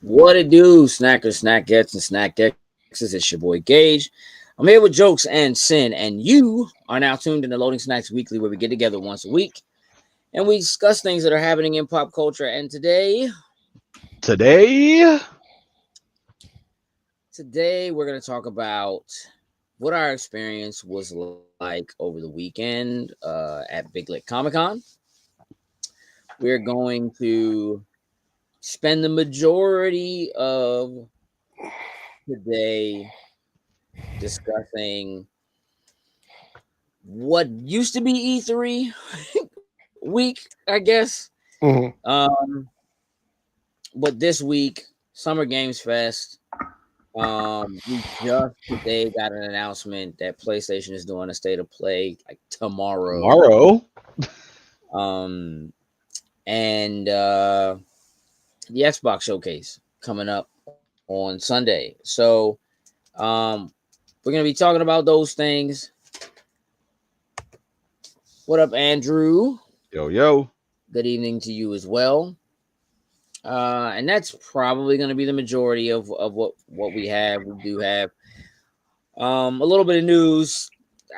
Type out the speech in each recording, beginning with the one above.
What it do, snackers, snack and snack X's? It's your boy Gage. I'm here with Jokes and Sin, and you are now tuned in to Loading Snacks Weekly, where we get together once a week and we discuss things that are happening in pop culture. And Today, today we're going to talk about what our experience was like over the weekend at Big Lick Comic Con. We're going to spend the majority of today discussing what used to be E3 week, I guess. Mhm. But this week, Summer Games Fest. We just today got an announcement that PlayStation is doing a state of play like tomorrow. Um, and the Xbox showcase coming up on Sunday. So, we're gonna be talking about those things. What up, Andrew? yo. Good evening to you as well. And that's probably going to be the majority of what we have. We do have a little bit of news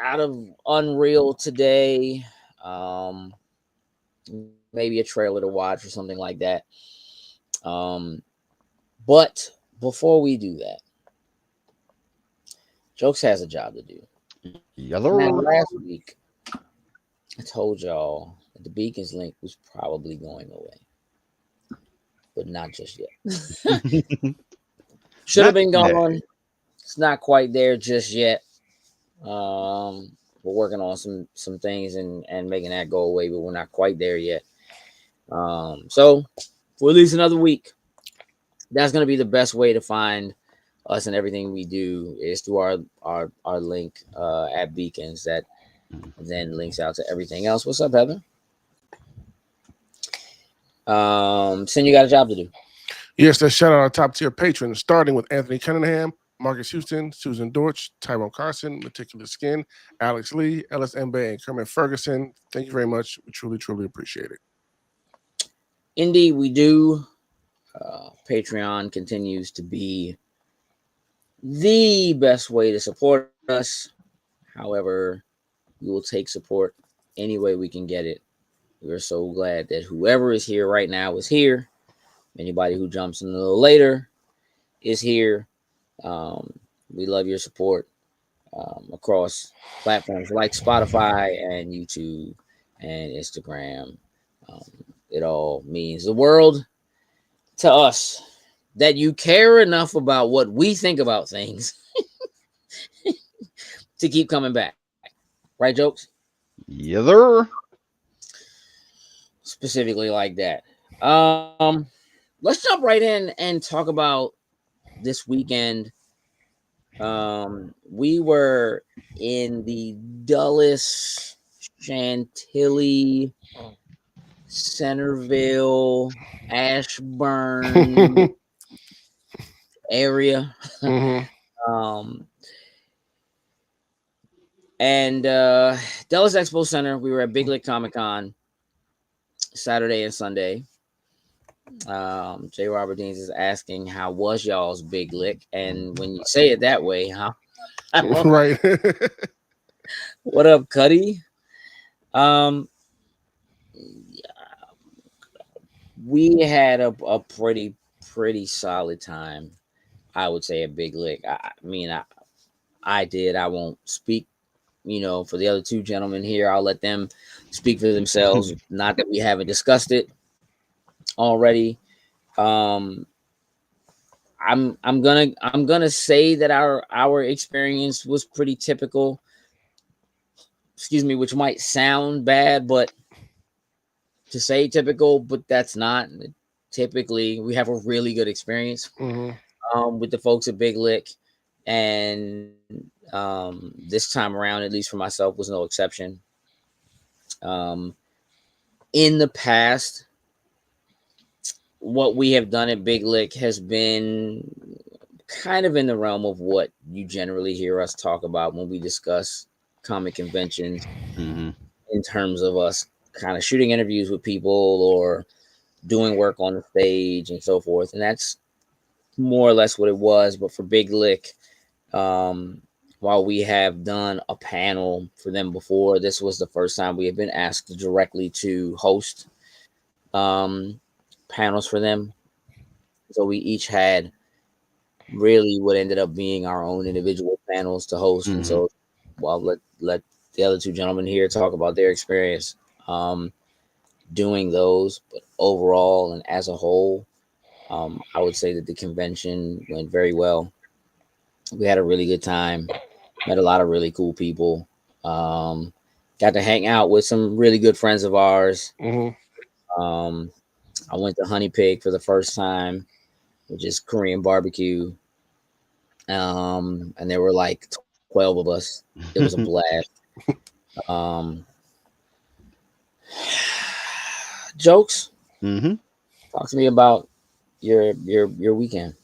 out of Unreal today. Maybe a trailer to watch or something like that. But before we do that, Jokes has a job to do. Now, Yellow. last week, I told y'all that the Beacons link was probably going away, but not just yet. Should have been gone. It's not quite there just yet. We're working on some things and making that go away, but we're not quite there yet. So for at least another week, that's going to be the best way to find us and everything we do is through our link at Beacons that then links out to everything else. What's up, Heather? Sin, you got a job to do. Yes, let's shout out our top tier patrons, starting with Anthony Cunningham, Marcus Houston, Susan Dortch, Tyrone Carson, Meticulous Skin, Alex Lee, Ellis Mbe, and Kermit Ferguson. Thank you very much. We truly appreciate it. Indeed, we do. Patreon continues to be the best way to support us. However, we will take support any way we can get it. We're so glad that whoever is here right now is here. Anybody who jumps in a little later is here. We love your support across platforms like Spotify and YouTube and Instagram. It all means the world to us that you care enough about what we think about things to keep coming back. Right, Jokes? Yellow. Specifically like that. Let's jump right in and talk about this weekend. We were in the Dulles, Chantilly, Centerville, Ashburn area. And Dulles Expo Center, we were at Big Lick Comic Con Saturday and Sunday. J. Robert Deans is asking, how was y'all's Big Lick? And when you say it that way, huh? Right. What up, Cuddy? We had a pretty solid time, I would say, at Big Lick. I did. I won't speak, for the other two gentlemen here. I'll let them speak for themselves. Not that we haven't discussed it already. I'm gonna say that our experience was pretty typical. Excuse me, which might sound bad, but to say typical, but that's not. Typically, we have a really good experience with the folks at Big Lick, and this time around, at least for myself, was no exception. In the past, what we have done at Big Lick has been kind of in the realm of what you generally hear us talk about when we discuss comic conventions, in terms of us kind of shooting interviews with people or doing work on the stage and so forth. And that's more or less what it was. But for Big Lick, while we have done a panel for them before, this was the first time we had been asked directly to host panels for them. So we each had really what ended up being our own individual panels to host. And so, well, let the other two gentlemen here talk about their experience doing those. But overall and as a whole, I would say that the convention went very well. We had a really good time. Met a lot of really cool people. Got to hang out with some really good friends of ours. I went to Honey Pig for the first time, which is Korean barbecue. And there were like 12 of us. It was a blast. Jokes. Talk to me about your weekend.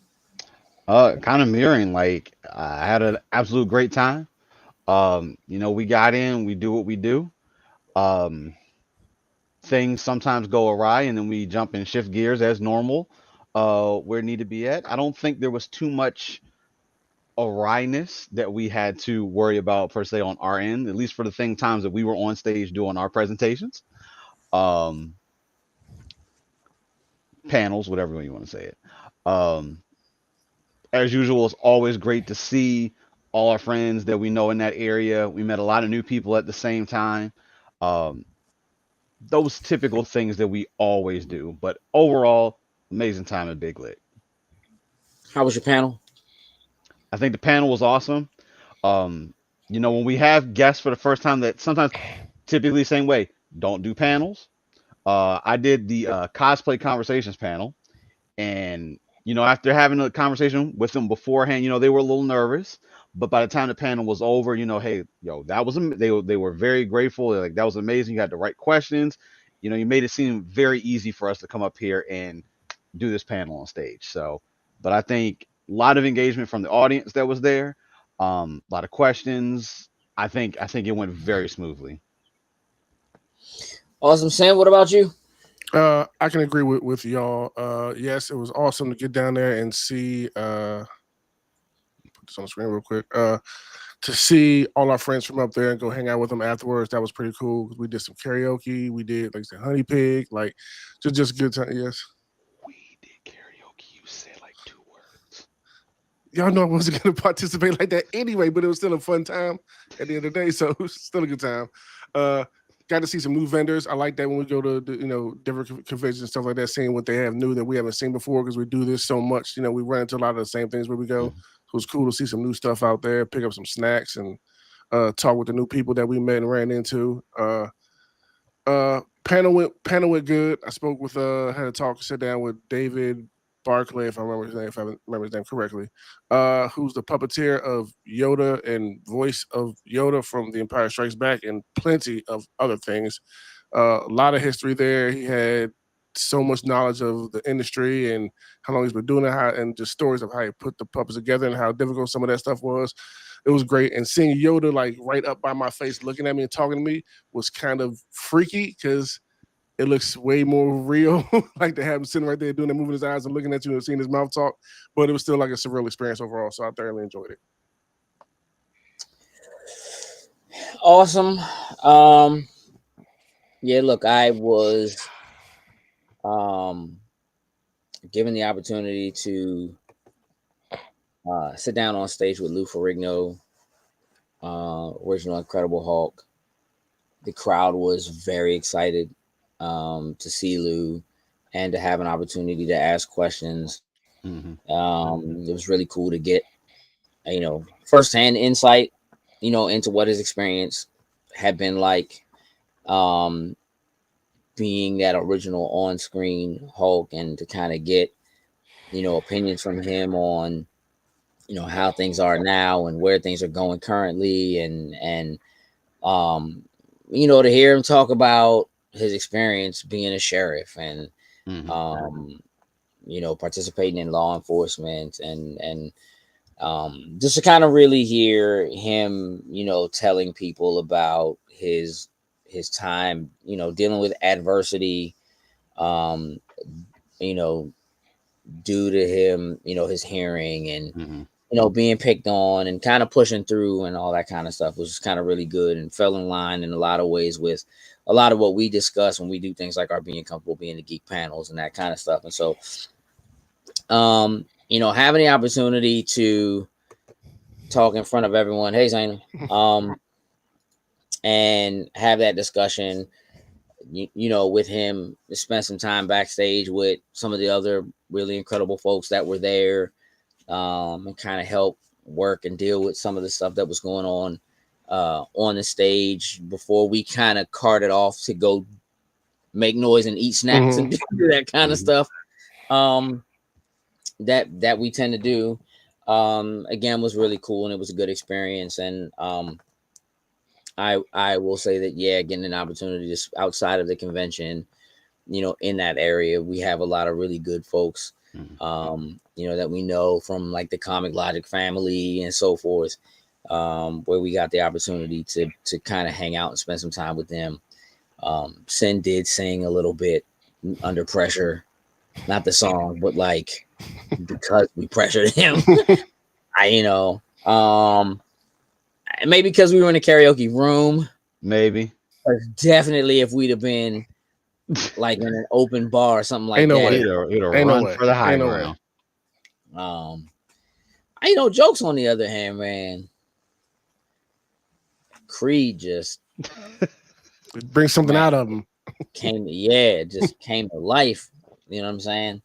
Kind of mirroring. Like I had an absolute great time. We got in, we do what we do. Um, Things sometimes go awry, and then we jump and shift gears as normal. Where need to be at. I don't think there was too much awryness that we had to worry about per se on our end, at least for the times that we were on stage doing our presentations, um, panels, whatever way you want to say it. Um, as usual, it's always great to see all our friends that we know in that area. We met a lot of new people at the same time. Um, those typical things that we always do. But overall, amazing time at Big Lit. How was your panel? I think the panel was awesome. Um, when we have guests for the first time, that sometimes typically same way, don't do panels. I did the cosplay conversations panel, and after having a conversation with them beforehand, they were a little nervous, but by the time the panel was over, hey, yo, that was they were very grateful. They're like, that was amazing. You had the right questions. You made it seem very easy for us to come up here and do this panel on stage. So, but I think a lot of engagement from the audience that was there, a lot of questions. I think it went very smoothly. Awesome, Sam. What about you? I can agree with y'all. Yes, it was awesome to get down there and see. Put this on the screen real quick. To see all our friends from up there and go hang out with them afterwards. That was pretty cool. We did some karaoke. We did like the Honey Pig, like just good time. Yes. We did karaoke. You said like 2 words. Y'all know I wasn't going to participate like that anyway, but it was still a fun time at the end of the day. So it was still a good time. Got to see some new vendors. I like that when we go to different conventions and stuff like that, seeing what they have new that we haven't seen before because we do this so much. We run into a lot of the same things where we go. So it was cool to see some new stuff out there, pick up some snacks, and talk with the new people that we met and ran into. Panel went good. I spoke with had a talk, sit down with David Barclay, if I remember his name correctly, who's the puppeteer of Yoda and voice of Yoda from The Empire Strikes Back and plenty of other things. A lot of history there. He had so much knowledge of the industry and how long he's been doing it, and just stories of how he put the puppets together and how difficult some of that stuff was. It was great. And seeing Yoda like right up by my face, looking at me and talking to me was kind of freaky because it looks way more real, like to have him sitting right there doing that, moving his eyes and looking at you and seeing his mouth talk. But it was still like a surreal experience overall. So I thoroughly enjoyed it. Awesome. Yeah, look, I was given the opportunity to sit down on stage with Lou Ferrigno, original Incredible Hulk. The crowd was very excited to see Lou and to have an opportunity to ask questions. It was really cool to get, firsthand insight, into what his experience had been like, being that original on-screen Hulk, and to kind of get, opinions from him on, how things are now and where things are going currently, and to hear him talk about his experience being a sheriff and participating in law enforcement, and just to kind of really hear him, telling people about his time, dealing with adversity, due to him, his hearing and Mm-hmm. being picked on and kind of pushing through and all that kind of stuff was kind of really good and fell in line in a lot of ways with a lot of what we discuss when we do things like our being comfortable being the geek panels and that kind of stuff. And so, having the opportunity to talk in front of everyone, hey Zaina, and have that discussion, with him, spend some time backstage with some of the other really incredible folks that were there, and kind of help work and deal with some of the stuff that was going on the stage before we kind of carted off to go make noise and eat snacks and do that kind of stuff. That we tend to do, again, was really cool, and it was a good experience. And I will say that, getting an opportunity just outside of the convention, in that area, we have a lot of really good folks, that we know from like the Comic Logic family and so forth, where we got the opportunity to kind of hang out and spend some time with them. Sin did sing a little bit under pressure, not the song, but like because we pressured him. Maybe because we were in a karaoke room. Maybe. But definitely if we'd have been like in an open bar or something like that. It'll run for the high ground. Jokes on the other hand, man. Creed just bring something out of him. Just came to life. You know what I'm saying?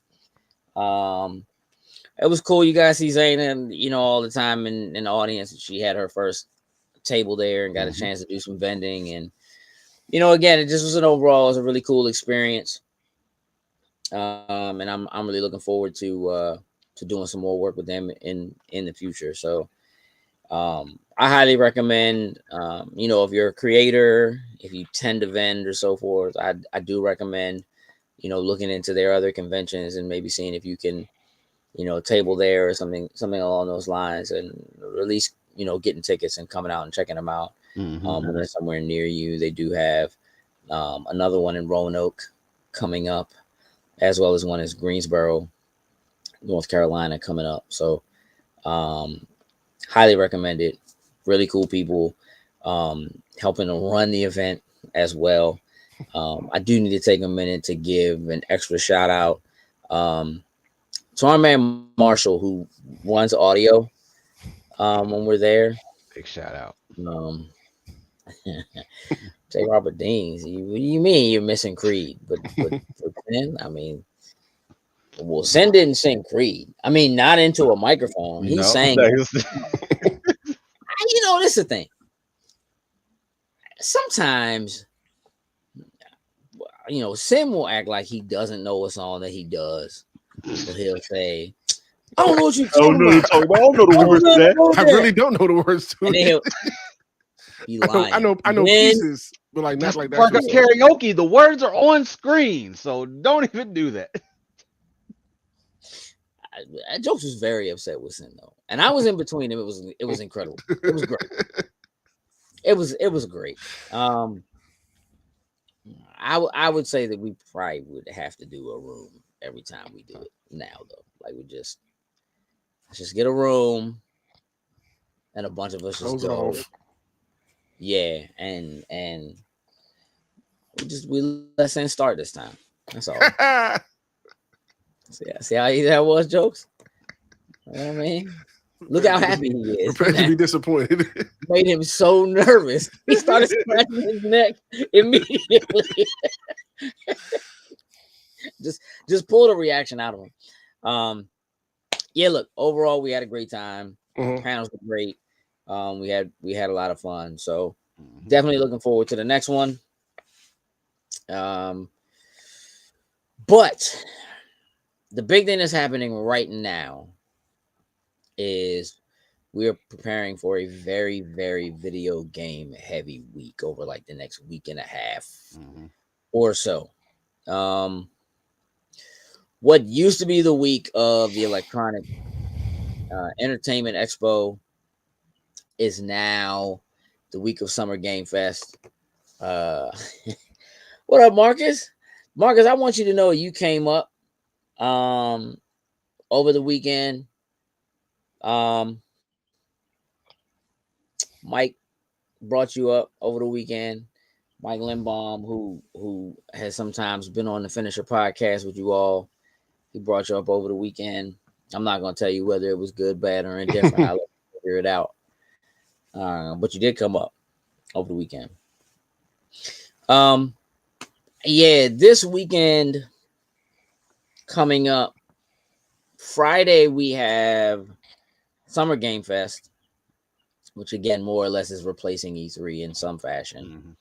It was cool. You guys see Zaina, all the time in the audience. She had her first table there and got a chance to do some vending. And, again, it just was it was a really cool experience. And I'm really looking forward to doing some more work with them in the future. So I highly recommend, if you're a creator, if you tend to vend or so forth, I do recommend, looking into their other conventions and maybe seeing if you can, table there or something along those lines, and at least, getting tickets and coming out and checking them out. When they're somewhere near you. They do have another one in Roanoke coming up, as well as one in Greensboro, North Carolina coming up. So highly recommend it. Really cool people helping to run the event as well. I do need to take a minute to give an extra shout out to our man Marshall, who runs audio when we're there. Big shout out. J. Robert Deans. What do you mean you're missing Creed? But Sin, well, Sin didn't sing Creed. Not into a microphone. He sang. This is the thing. Sometimes, Sin will act like he doesn't know a song that he does. So he'll say, I don't know what you're talking about. I don't know the words to that. I really don't know the words to it. Be lying. I know pieces, but like not like that. Like karaoke, the words are on screen, so don't even do that. Jokes was very upset with Sin though, and I was in between them. It was incredible. It was great. It was great. I would say that we probably would have to do a room every time we do it now, though. Like let's just get a room, and a bunch of us just go. Yeah, and we let Sin start this time. That's all. See how easy that was, Jokes. You know what I mean? Look how happy he is. Prepared to be disappointed. Made him so nervous. He started scratching his neck immediately. just pull the reaction out of him. Look, overall we had a great time. Panels were great. We had a lot of fun. So definitely looking forward to the next one. But the big thing that's happening right now is we're preparing for a very, very video game heavy week over like the next week and a half or so. What used to be the week of the Electronic Entertainment Expo is now the week of Summer Game Fest. What up, Marcus? Marcus, I want you to know you came up over the weekend. Mike brought you up over the weekend. Mike Lindbaum, who has sometimes been on the Finisher podcast with you all, he brought you up over the weekend. I'm not going to tell you whether it was good, bad, or indifferent. I'll let you figure it out. But you did come up over the weekend. Yeah, this weekend coming up, Friday we have Summer Game Fest, which again more or less is replacing E3 in some fashion.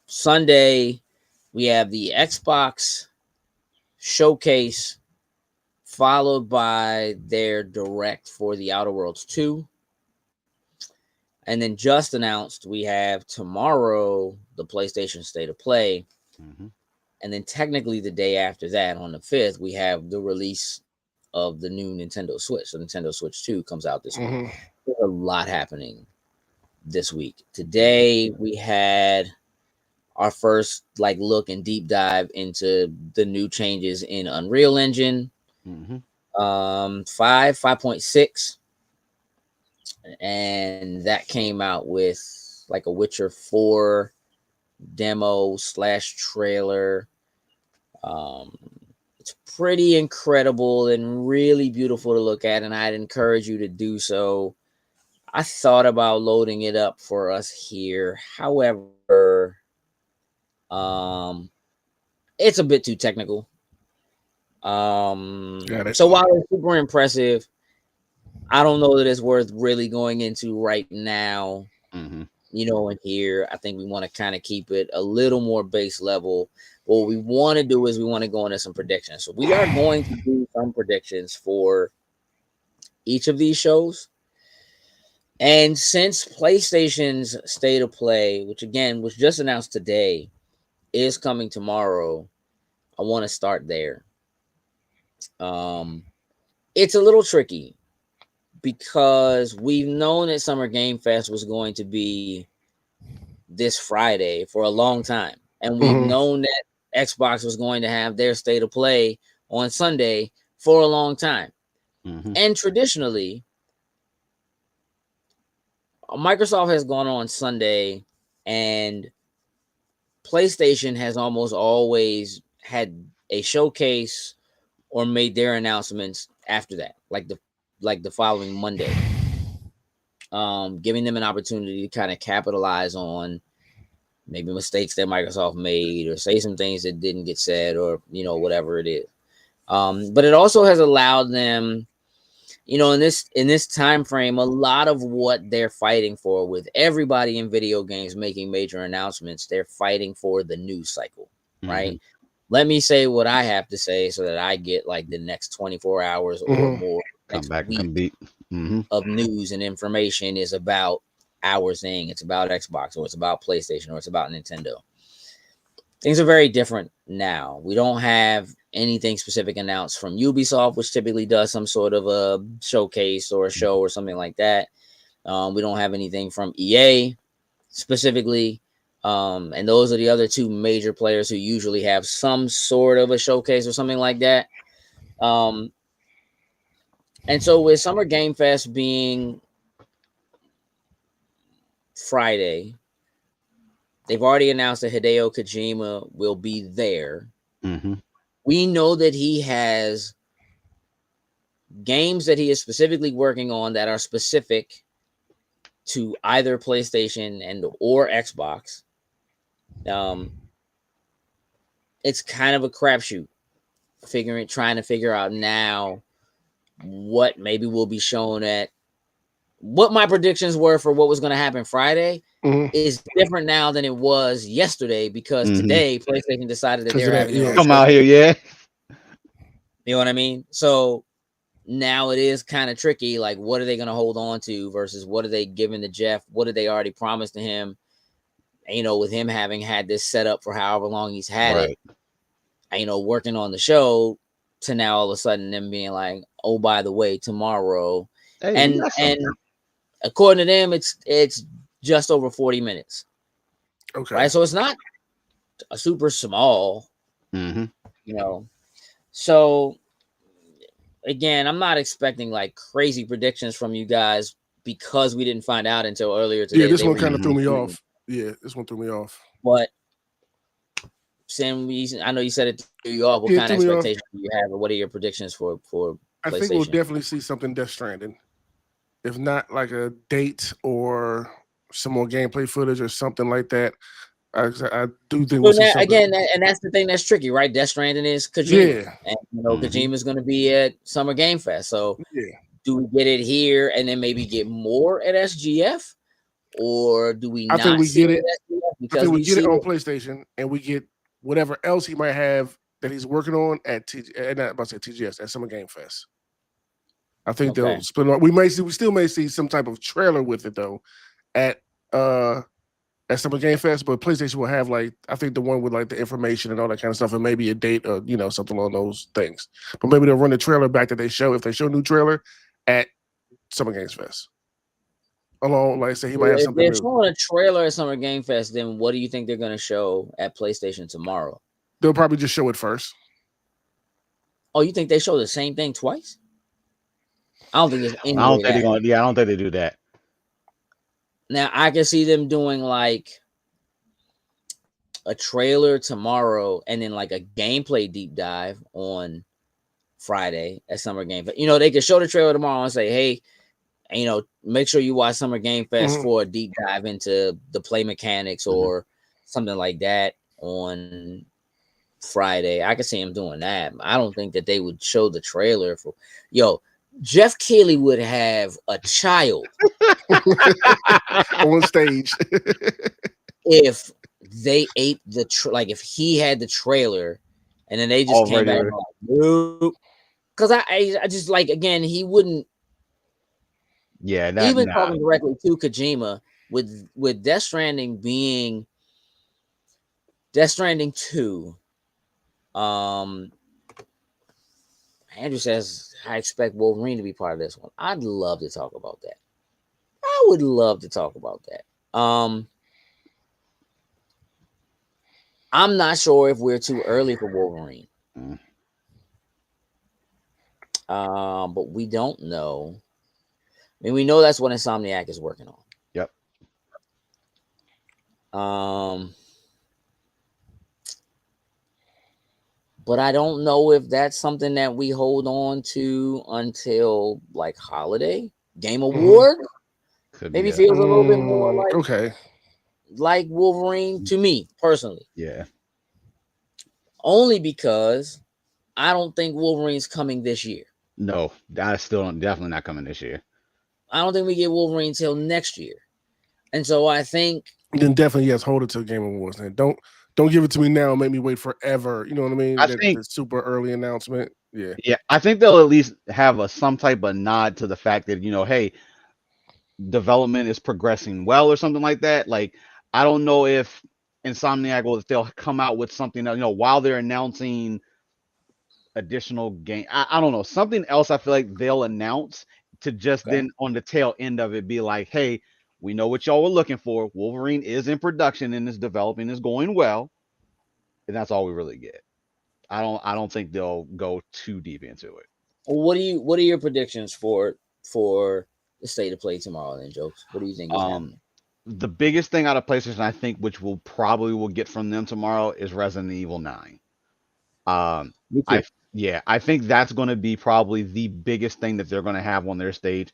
Sunday we have the Xbox showcase, followed by their direct for the Outer Worlds 2. And then just announced we have tomorrow the PlayStation State of Play. And then technically the day after that, on the 5th, we have the release of the new Nintendo Switch. So Nintendo Switch 2 comes out this week. There's a lot happening this week. Today we had our first look and deep dive into the new changes in Unreal Engine 5.6. And that came out with a Witcher 4 demo / trailer. It's pretty incredible and really beautiful to look at, and I'd encourage you to do so. I thought about loading it up for us here. However, it's a bit too technical. So while it's super impressive, I don't know that it's worth really going into right now. In here, I think we want to kind of keep it a little more base level. What we want to do is we want to go into some predictions. So we are going to do some predictions for each of these shows. And since PlayStation's State of Play, which again was just announced today, is coming tomorrow, I want to start there. It's a little tricky because we've known that Summer Game Fest was going to be this Friday for a long time. And we've known that Xbox was going to have their State of Play on Sunday for a long time. And traditionally, Microsoft has gone on Sunday, and PlayStation has almost always had a showcase or made their announcements after that, like the following Monday, giving them an opportunity to kind of capitalize on maybe mistakes that Microsoft made or say some things that didn't get said or, whatever it is. But it also has allowed them, in this time frame, a lot of what they're fighting for with everybody in video games making major announcements, they're fighting for the news cycle, right? Let me say what I have to say so that I get the next 24 hours or more. Come back and beat of news and information is about our thing. It's about Xbox, or it's about PlayStation, or it's about Nintendo. Things are very different now. We don't have anything specific announced from Ubisoft, which typically does some sort of a showcase or a show or something like that. We don't have anything from EA specifically. And those are the other two major players who usually have some sort of a showcase or something like that. And so with Summer Game Fest being Friday, they've already announced that Hideo Kojima will be there. We know that he has games that he is specifically working on that are specific to either PlayStation or Xbox. It's kind of a crapshoot trying to figure out now what maybe will be shown at what my predictions were for what was going to happen Friday is different now than it was yesterday, because today PlayStation decided that they're having their come out here, you know what I mean? So now it is kind of tricky. What are they going to hold on to versus what are they giving to Jeff? What did they already promise to him? With him having had this set up for however long he's had it, working on the show, to now all of a sudden them being like, oh, by the way, tomorrow. And according to them, it's just over 40 minutes. Okay. Right. So it's not a super small, So again, I'm not expecting like crazy predictions from you guys because we didn't find out until earlier today. Yeah, this They one kind of threw me revealed. off. Yeah, this one threw me off. But Sam, I know you said it threw you off. What Yeah, it kind of threw me off. expectations do you have, or what are your predictions for I think we'll PlayStation? definitely see something Death Stranding. If not like a date or some more gameplay footage or something like that. I do think we'll see something. Again, and that's the thing that's tricky, right? Death Stranding is Kojima, Yeah. and you know Mhm. Kojima is going to be at Summer Game Fest. So, Yeah. do we get it here and then maybe get more at SGF, or do we I think not we see get it it. at SGF I because think we we get see it on it? PlayStation and we get whatever else he might have that he's working on at not about to say TGS at Summer Game Fest. I think Okay. they'll split it up. We still may see some type of trailer with it though at Summer Game Fest, but PlayStation will have like I think the one with like the information and all that kind of stuff, and maybe a date or something along those things. But maybe they'll run the trailer back that they show if they show a new trailer at Summer Games Fest. Along, like I say, he might have If something they're new. showing a trailer at Summer Game Fest, then what do you think they're going to show at PlayStation tomorrow? They'll probably just show it first. Oh, you think they show the same thing twice? I don't think there's any I don't way think they're that. going. Yeah, I don't think they do that. Now I can see them doing like a trailer tomorrow and then like a gameplay deep dive on Friday at Summer Game Fest. You know, they could show the trailer tomorrow and say, hey, make sure you watch Summer Game Fest for a deep dive into the play mechanics or something like that on Friday. I could see him doing that. I don't think that they would show the trailer for Jeff Keighley would have a child on stage if they ate like if he had the trailer and then they just came back and like, nope. Because I just like again he wouldn't. Yeah, Talking directly to Kojima with Death Stranding being Death Stranding 2. Andrew says I expect Wolverine to be part of this one. I'd love to talk about that. I would love to talk about that. I'm not sure if we're too early for Wolverine. But we don't know. I mean, we know that's what Insomniac is working on. Yep. But I don't know if that's something that we hold on to until like holiday Game Award. Maybe feels a little bit more like Wolverine to me personally. Yeah. Only because I don't think Wolverine's coming this year. No, I still don't. Definitely not coming this year. I don't think we get Wolverine till next year, and so I think then definitely yes, hold it till Game Awards. And don't give it to me now and make me wait forever. You know what I mean? I think the super early announcement. Yeah. Yeah, I think they'll at least have some type of nod to the fact that hey, development is progressing well or something like that. Like I don't know if Insomniac will if they'll come out with something while they're announcing additional game. I don't know, something else I feel like they'll announce to just then on the tail end of it be like, hey, we know what y'all were looking for. Wolverine is in production and is developing, is going well. And that's all we really get. I don't think they'll go too deep into it. What are your predictions for the state of play tomorrow then, Jokes? What do you think is happening? The biggest thing out of PlayStation, I think, which we'll probably get from them tomorrow, is Resident Evil 9. I think that's going to be probably the biggest thing that they're going to have on their stage.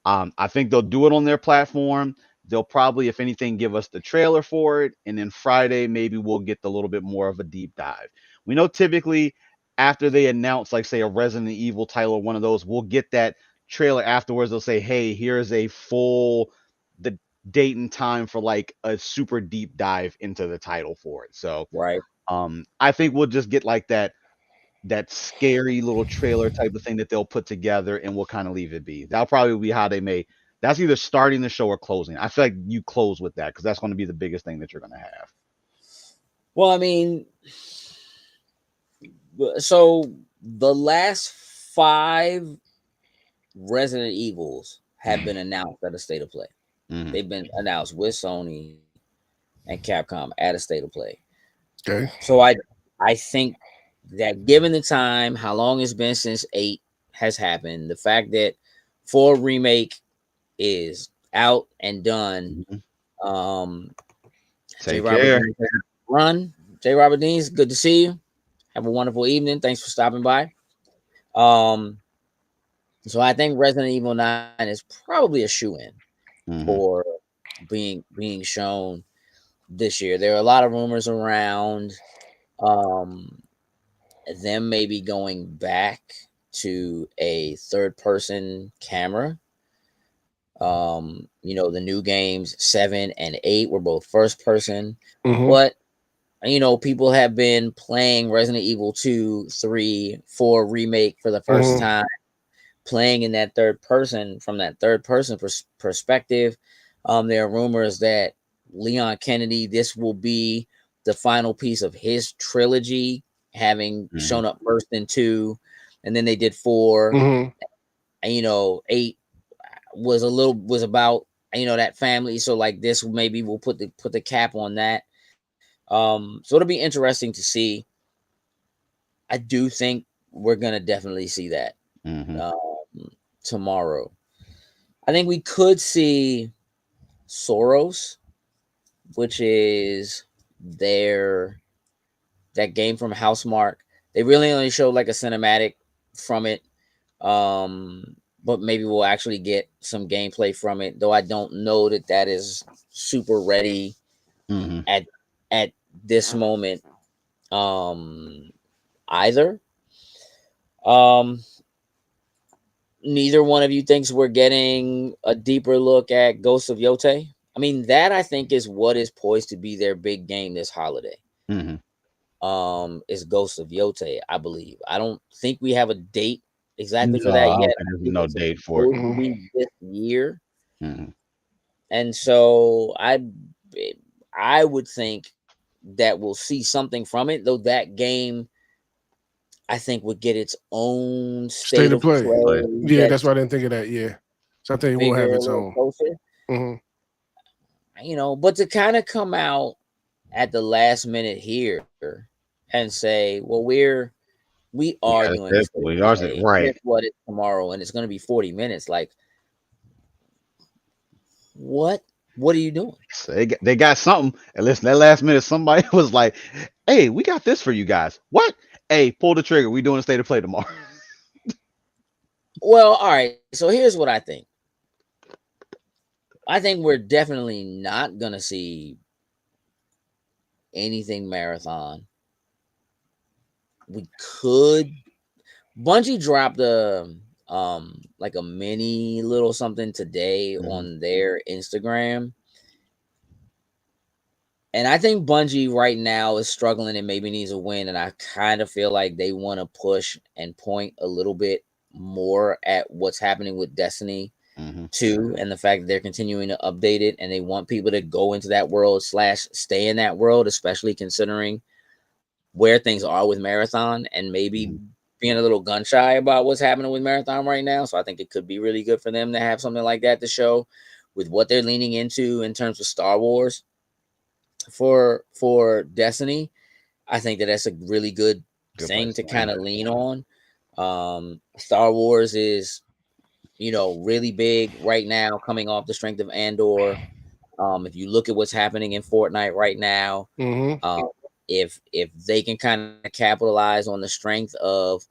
I think they'll do it on their platform. They'll probably, if anything, give us the trailer for it, and then Friday maybe we'll get a little bit more of a deep dive. We know typically after they announce, like say a Resident Evil title or one of those, we'll get that trailer afterwards. They'll say, hey, here's the date and time for like a super deep dive into the title for it. So right. I think we'll just get like that scary little trailer type of thing that they'll put together, and we'll kind of leave it be. That'll probably be how they may. That's either starting the show or closing. I feel like you close with that because that's going to be the biggest thing that you're going to have. Well, I mean, so the last 5 Resident Evils have been announced at a state of play. Mm-hmm. They've been announced with Sony and Capcom at a state of play. Okay. So I think that given the time, how long it's been since 8 has happened. The fact that 4 remake is out and done. J. Take Robert care. Dean, run. J. Robert Dean, good to see you. Have a wonderful evening. Thanks for stopping by. So I think Resident Evil 9 is probably a shoe-in for being shown this year. There are a lot of rumors around them maybe going back to a third-person camera. You know, the new games 7 and 8 were both first person, but you know, people have been playing Resident Evil 2, 3, 4 remake for the first time, playing in that third person from that third person perspective. There are rumors that Leon Kennedy, this will be the final piece of his trilogy, having shown up first in 2, and then they did 4. And you know, 8 was about, you know, that family. So like this maybe we'll put the cap on that. So it'll be interesting to see. I do think we're gonna definitely see that tomorrow. I think we could see Soros, which is that game from Housemarque. They really only showed like a cinematic from it. But maybe we'll actually get some gameplay from it, though I don't know that is super ready at this moment either. Neither one of you thinks we're getting a deeper look at Ghost of Yotei. I mean, that I think is what is poised to be their big game this holiday. Is Ghost of Yotei, I believe. I don't think we have a date exactly for that yet. There's no date for it. This year. And so I would think that we'll see something from it, though that game I think would get its own state of play. Yeah, that's why I didn't think of that. Yeah. So I think it will have its own. You know, but to kind of come out at the last minute here and say, well, we are doing this. We are right. Here's what it's tomorrow, and it's going to be 40 minutes. Like, what are you doing? So they got something. And listen, that last minute, somebody was like, "Hey, we got this for you guys." What? Hey, pull the trigger. We doing a state of play tomorrow. Well, all right. So here's what I think. I think we're definitely not gonna see anything marathon. We could. Bungie dropped like a mini little something today on their Instagram. And I think Bungie right now is struggling and maybe needs a win. And I kind of feel like they want to push and point a little bit more at what's happening with Destiny 2 and the fact that they're continuing to update it. And they want people to go into that world / stay in that world, especially considering where things are with Marathon and maybe being a little gun shy about what's happening with Marathon right now. So I think it could be really good for them to have something like that to show with what they're leaning into in terms of Star Wars for Destiny. I think that's a really good thing to kind of lean on. Star Wars is, you know, really big right now, coming off the strength of Andor. If you look at what's happening in Fortnite right now, if they can kind of capitalize on the strength of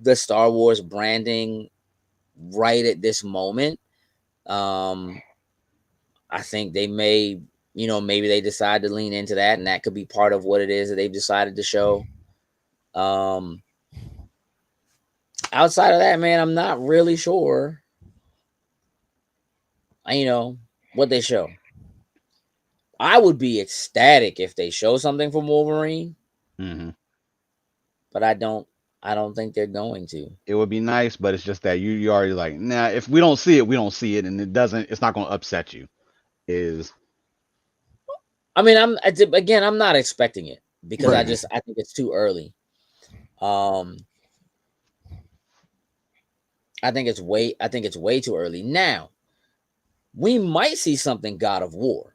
the Star Wars branding right at this moment, I think they may, you know, maybe they decide to lean into that, and that could be part of what it is that they've decided to show. Outside of that, man, I'm not really sure, you know, what they show. I would be ecstatic if they show something from Wolverine, but I don't think they're going to. It would be nice, but it's just that you already like, nah, if we don't see it, we don't see it, and it's not going to upset you. I mean, I'm not expecting it because I think it's too early. I think it's way too early. Now, we might see something God of War.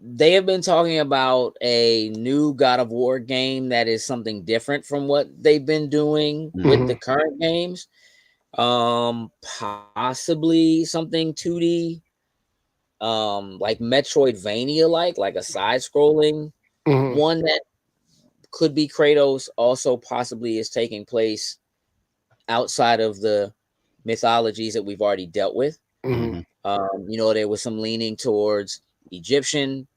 they have been talking about a new God of War game that is something different from what they've been doing with the current games. Possibly something 2D, like Metroidvania, like a side-scrolling one that could be Kratos. Also, possibly is taking place outside of the mythologies that we've already dealt with. Mhm. You know, there was some leaning towards Egyptian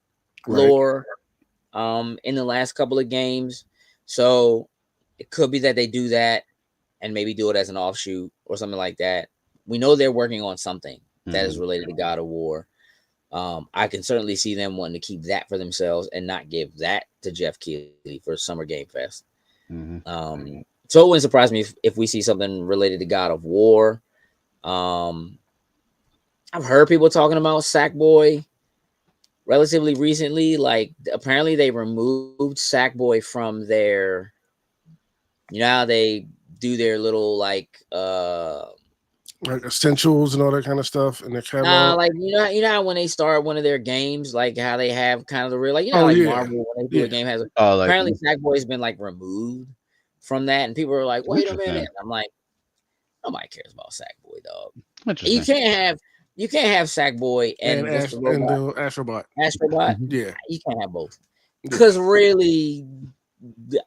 Right. lore in the last couple of games. So it could be that they do that and maybe do it as an offshoot or something like that. We know they're working on something that is related to God of War. I can certainly see them wanting to keep that for themselves and not give that to Jeff Keighley for Summer Game Fest. So it wouldn't surprise me if we see something related to God of War. I've heard people talking about Sackboy relatively recently. Like, apparently they removed Sackboy from their, you know how they do their little like essentials and all that kind of stuff in the catalog. like you know how when they start one of their games, like how they have kind of the real, like, you know, like Marvel when they do a game has apparently Sackboy's been like removed from that, and people are like, wait a minute. I'm like, nobody cares about Sackboy, dog. You can't have Sackboy and what's the robot? Astrobot. Astrobot. Yeah, you can't have both. Because really,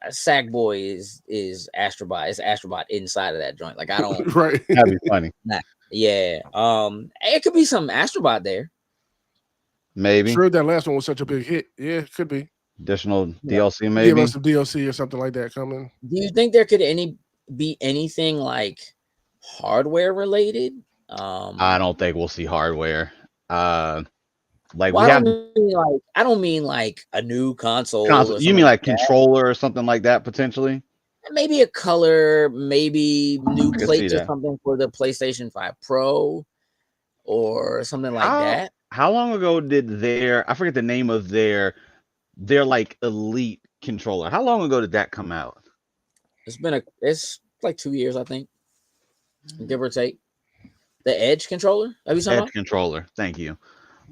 Sackboy is Astrobot. It's Astrobot inside of that joint. Like, I don't. Right. That'd be funny. Nah. Yeah. It could be some Astrobot there. Maybe. Sure, that last one was such a big hit. Yeah, it could be. Additional DLC, maybe. Give us some DLC or something like that coming. Do you think there could be anything like hardware related? I don't think we'll see hardware. Like, well, I don't mean like a new console. You mean like controller or something like that potentially? Maybe a color, maybe new plates or something for the PlayStation 5 Pro or something like that. How long ago did I forget the name of their like elite controller. How long ago did that come out? It's like 2 years, I think, give or take. The Edge controller? Have you seen Edge controller? Thank you.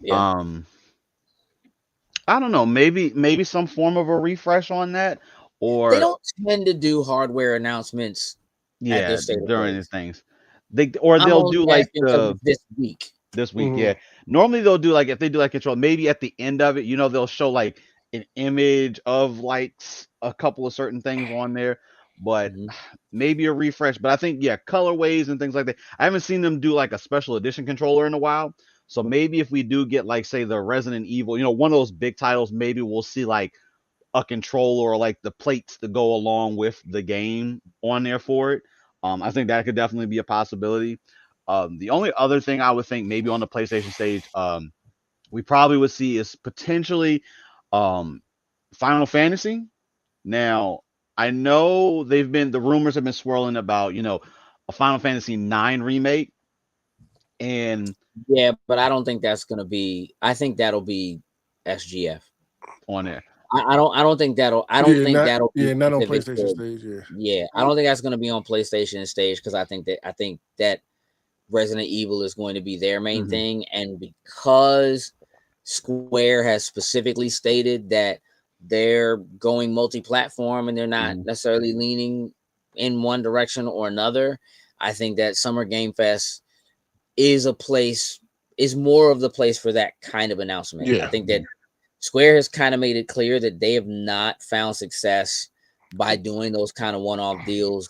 Yeah. I don't know. Maybe some form of a refresh on that, or they don't tend to do hardware announcements. During these things, they'll do like this week. Yeah. Normally they'll do like, if they do like control, maybe at the end of it, you know, they'll show like an image of like a couple of certain things on there, but maybe a refresh. But I think colorways and things like that. I haven't seen them do like a special edition controller in a while. So maybe if we do get like, say, the Resident Evil, you know, one of those big titles, maybe we'll see like a controller or like the plates to go along with the game on there for it. I think that could definitely be a possibility. The only other thing I would think maybe on the PlayStation stage, we probably would see is potentially Final Fantasy. Now, I know the rumors have been swirling about, you know, a Final Fantasy 9 remake. And yeah, but I don't think that's gonna be. I think that'll be SGF on there. I don't think that'll. I don't think that'll. Be not on PlayStation stage. Yeah, I don't think that's gonna be on PlayStation stage because I think that Resident Evil is going to be their main thing, and because Square has specifically stated that they're going multi-platform and they're not necessarily leaning in one direction or another, I think that Summer Game Fest is more of the place for that kind of announcement. Yeah. I think that Square has kind of made it clear that they have not found success by doing those kind of one-off deals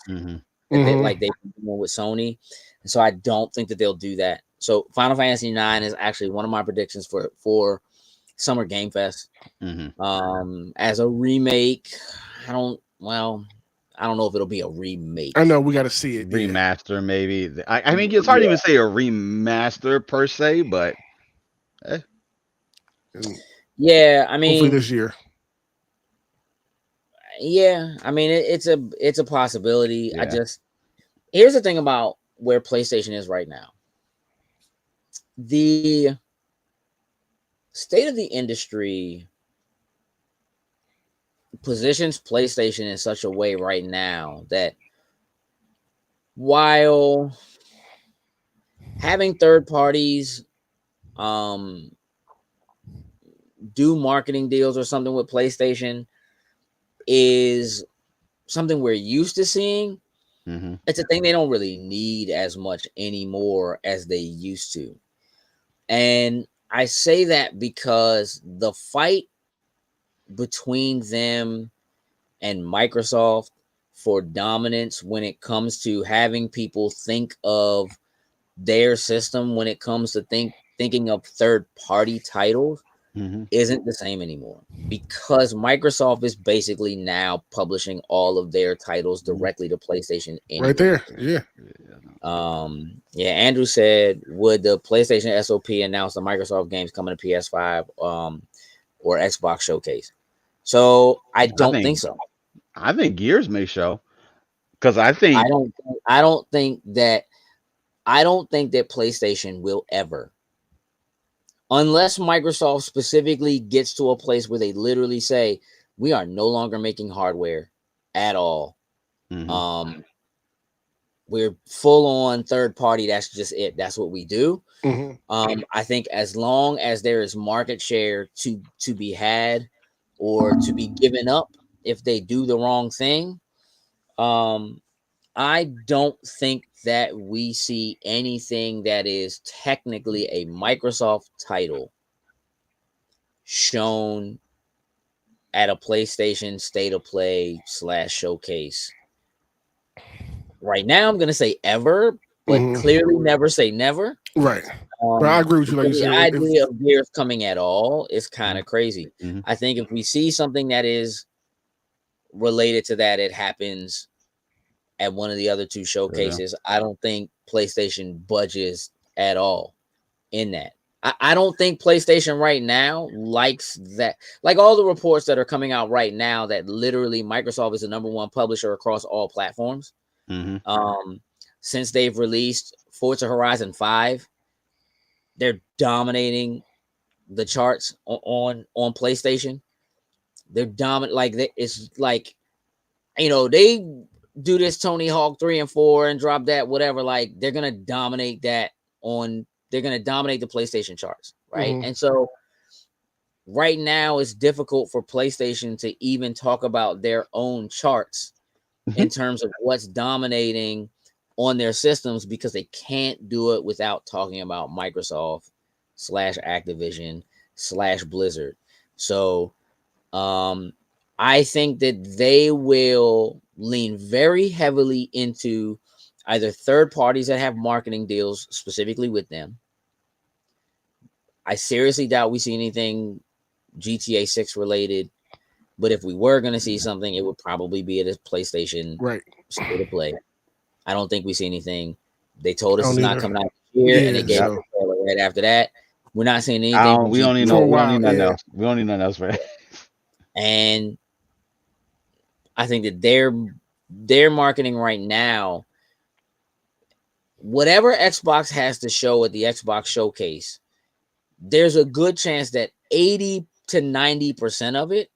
like they've been doing with Sony. And so I don't think that they'll do that. So Final Fantasy 9 is actually one of my predictions for Summer Game Fest. As a remake, I don't know if it'll be a remake. I know we got to see it. Remaster, maybe. I mean, it's hard to even say a remaster per se, but yeah, I mean, hopefully this year. Yeah, I mean, it's a possibility. Yeah. Here's the thing about where PlayStation is right now. The state of the industry positions PlayStation in such a way right now that while having third parties do marketing deals or something with PlayStation is something we're used to seeing. Mm-hmm. It's a thing they don't really need as much anymore as they used to. And I say that because the fight between them and Microsoft for dominance when it comes to having people think of their system when it comes to thinking of third-party titles Mm-hmm. isn't the same anymore, because Microsoft is basically now publishing all of their titles directly to PlayStation anyway. Right there. Yeah. Andrew said, would the PlayStation SOP announce the Microsoft games coming to PS5 or Xbox Showcase? So I don't think so. I think Gears may show, because I think I don't think that PlayStation will ever, unless Microsoft specifically gets to a place where they literally say, we are no longer making hardware at all. Mhm. We're full on third party. That's just it. That's what we do. Mhm. I think as long as there is market share to be had or to be given up if they do the wrong thing, I don't think that we see anything that is technically a Microsoft title shown at a PlayStation State of Play / showcase. Right now, I'm gonna say ever, but Mhm. clearly never say never. Right. But I agree with you. Like you The said, idea of Gears coming at all is kind of crazy. Mhm. I think if we see something that is related to that, it happens at one of the other two showcases. I don't think PlayStation budges at all in that. I don't think PlayStation right now likes that. Like all the reports that are coming out right now that literally Microsoft is the #1 publisher across all platforms. Mhm. Since they've released Forza Horizon 5, they're dominating the charts on PlayStation. They're dominant. Like it's like, they do this Tony Hawk 3 and 4 and drop that whatever. Like they're gonna dominate that they're gonna dominate the PlayStation charts, right? Mhm. And so right now it's difficult for PlayStation to even talk about their own charts in terms of what's dominating on their systems, because they can't do it without talking about Microsoft / Activision / Blizzard. So I think that they will lean very heavily into either third parties that have marketing deals specifically with them. I seriously doubt we see anything GTA 6 related, but if we were going to see something, it would probably be at a PlayStation Right. State of Play. I don't think we see anything. They told us I it's don't not either. coming out this year, and they Yeah, gave so- us a trailer right after that. We're not seeing anything from We don't need GTA. For a we don't while, need nothing yeah. else. We don't need nothing else for that. And I think that their marketing right now, whatever Xbox has to show at the Xbox Showcase, there's a good chance that 80 to 90% of it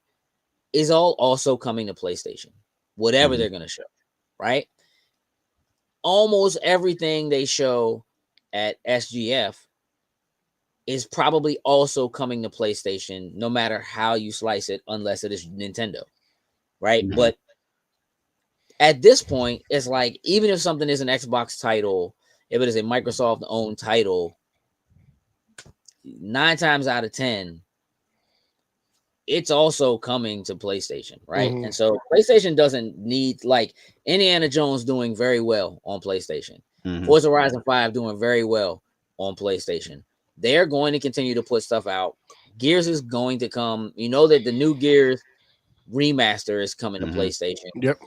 is all also coming to PlayStation, whatever they're going to show, right? Almost everything they show at SGF is probably also coming to PlayStation, no matter how you slice it, unless it is Nintendo, right? Mhm. But at this point, it's like, even if something is an Xbox title, if it is a Microsoft owned title, 9 times out of 10, it's also coming to PlayStation, right? Mhm. And so PlayStation doesn't need, like, Indiana Jones doing very well on PlayStation. Mhm. Forza Horizon 5 doing very well on PlayStation. They're going to continue to put stuff out. Gears is going to come. You know that the new Gears remaster is coming to PlayStation. Yep.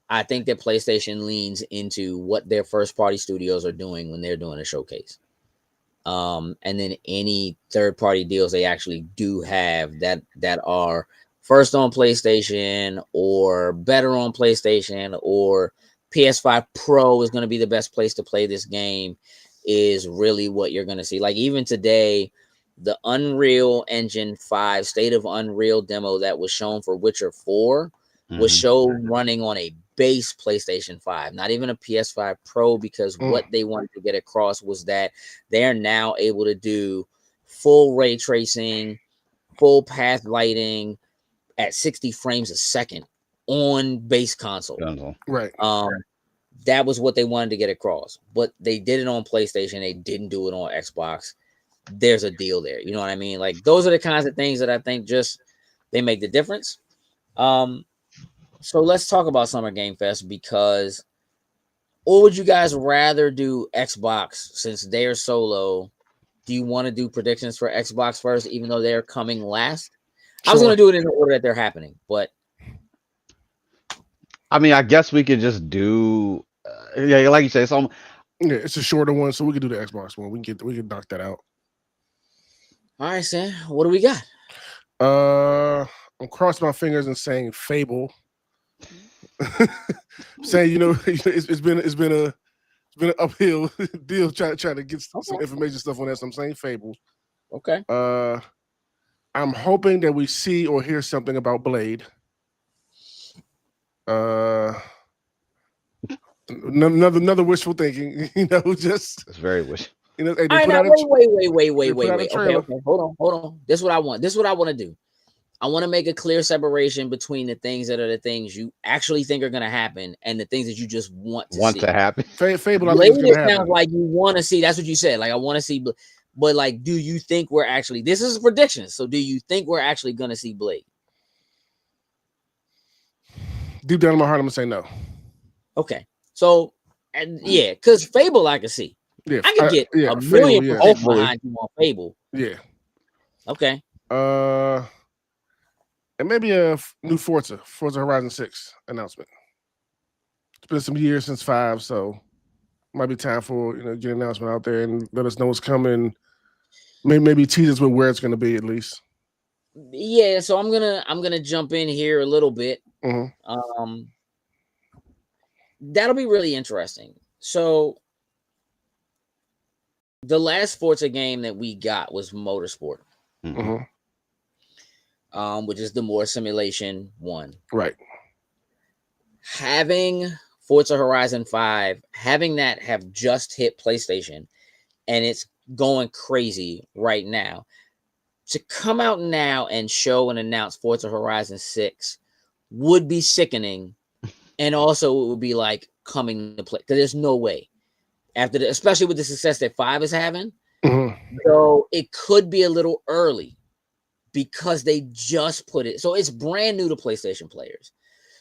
I think that PlayStation leans into what their first party studios are doing when they're doing a showcase. And then any third party deals they actually do have that are first on PlayStation or better on PlayStation, or PS5 Pro is going to be the best place to play this game, is really what you're going to see. Like even today, the Unreal Engine 5 State of Unreal demo that was shown for Witcher 4 was shown running on a base PlayStation 5, not even a PS5 Pro, because what they wanted to get across was that they are now able to do full ray tracing, full path lighting at 60 frames a second on base console. Right. That was what they wanted to get across, but they did it on PlayStation. They didn't do it on Xbox. There's a deal there. You know what I mean? Like, those are the kinds of things that I think just they make the difference. So let's talk about Summer Game Fest, because, or would you guys rather do Xbox since they're solo? Do you want to do predictions for Xbox first, even though they're coming last? I was going to do it in the order that they're happening, but I mean, I guess we could just do, yeah, like you say, it's a shorter one, so we can do the Xbox one. We can knock that out. All right, Sam, what do we got? I'm crossing my fingers and saying Fable. Saying, it's been an uphill deal trying to get some information stuff on that. So I'm saying Fable. Okay. I'm hoping that we see or hear something about Blade. Another wishful thinking, just it's very wishful. Hey, wait. Okay, hold on. This is what I want. This is what I want to do. I want to make a clear separation between the things that are the things you actually think are going to happen and the things that you just want to see. To happen. Fable, Blade, it sounds like you want to see. That's what you said. Like, I want to see, but like, do you think we're actually? This is a prediction. So, do you think we're actually going to see Blade? Deep down in my heart, I'm gonna say no. Okay. So, and yeah, because Fable, I can see. Yeah, I can get a million percent behind you on Fable. Yeah. Okay. And maybe a new Forza Horizon 6 announcement. It's been some years since 5, so might be time for get an announcement out there and let us know what's coming. Maybe tease us with where it's gonna be at least. Yeah, so I'm gonna jump in here a little bit. Mm-hmm. That'll be really interesting. So the last Forza game that we got was Motorsport, mm-hmm. Which is the more simulation one. Right. Having Forza Horizon 5, having that have just hit PlayStation, and it's going crazy right now. To come out now and show and announce Forza Horizon 6 would be sickening, and also it would be like coming to play, because there's no way after especially with the success that 5 is having. Mm-hmm. So it could be a little early because they just put it, so it's brand new to PlayStation players.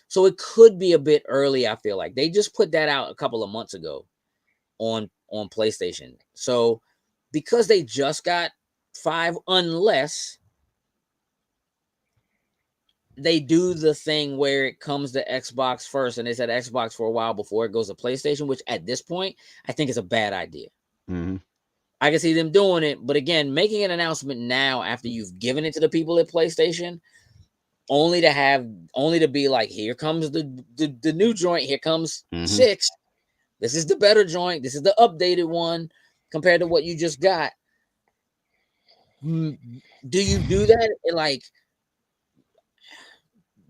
So it could be a bit early. I feel like they just put that out a couple of months ago on PlayStation. So because they just got 5, unless they do the thing where it comes to Xbox first, and they said Xbox for a while before it goes to PlayStation, which at this point I think is a bad idea. Mm-hmm. I can see them doing it, but again, making an announcement now after you've given it to the people at PlayStation, only to be like, here comes the new joint, here comes 6. This is the better joint. This is the updated one compared to what you just got. Do you do that? Like,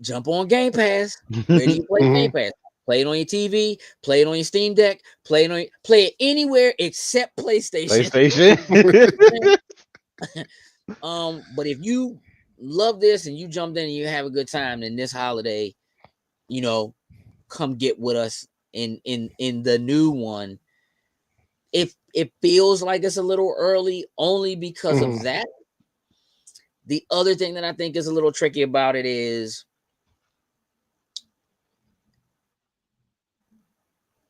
jump on Game Pass. Where do you play Game Pass? Play it on your TV, play it on your Steam Deck, play it anywhere except PlayStation. But if you love this and you jumped in and you have a good time, then this holiday, come get with us in the new one. If it feels like it's a little early, only because of that. The other thing that I think is a little tricky about it is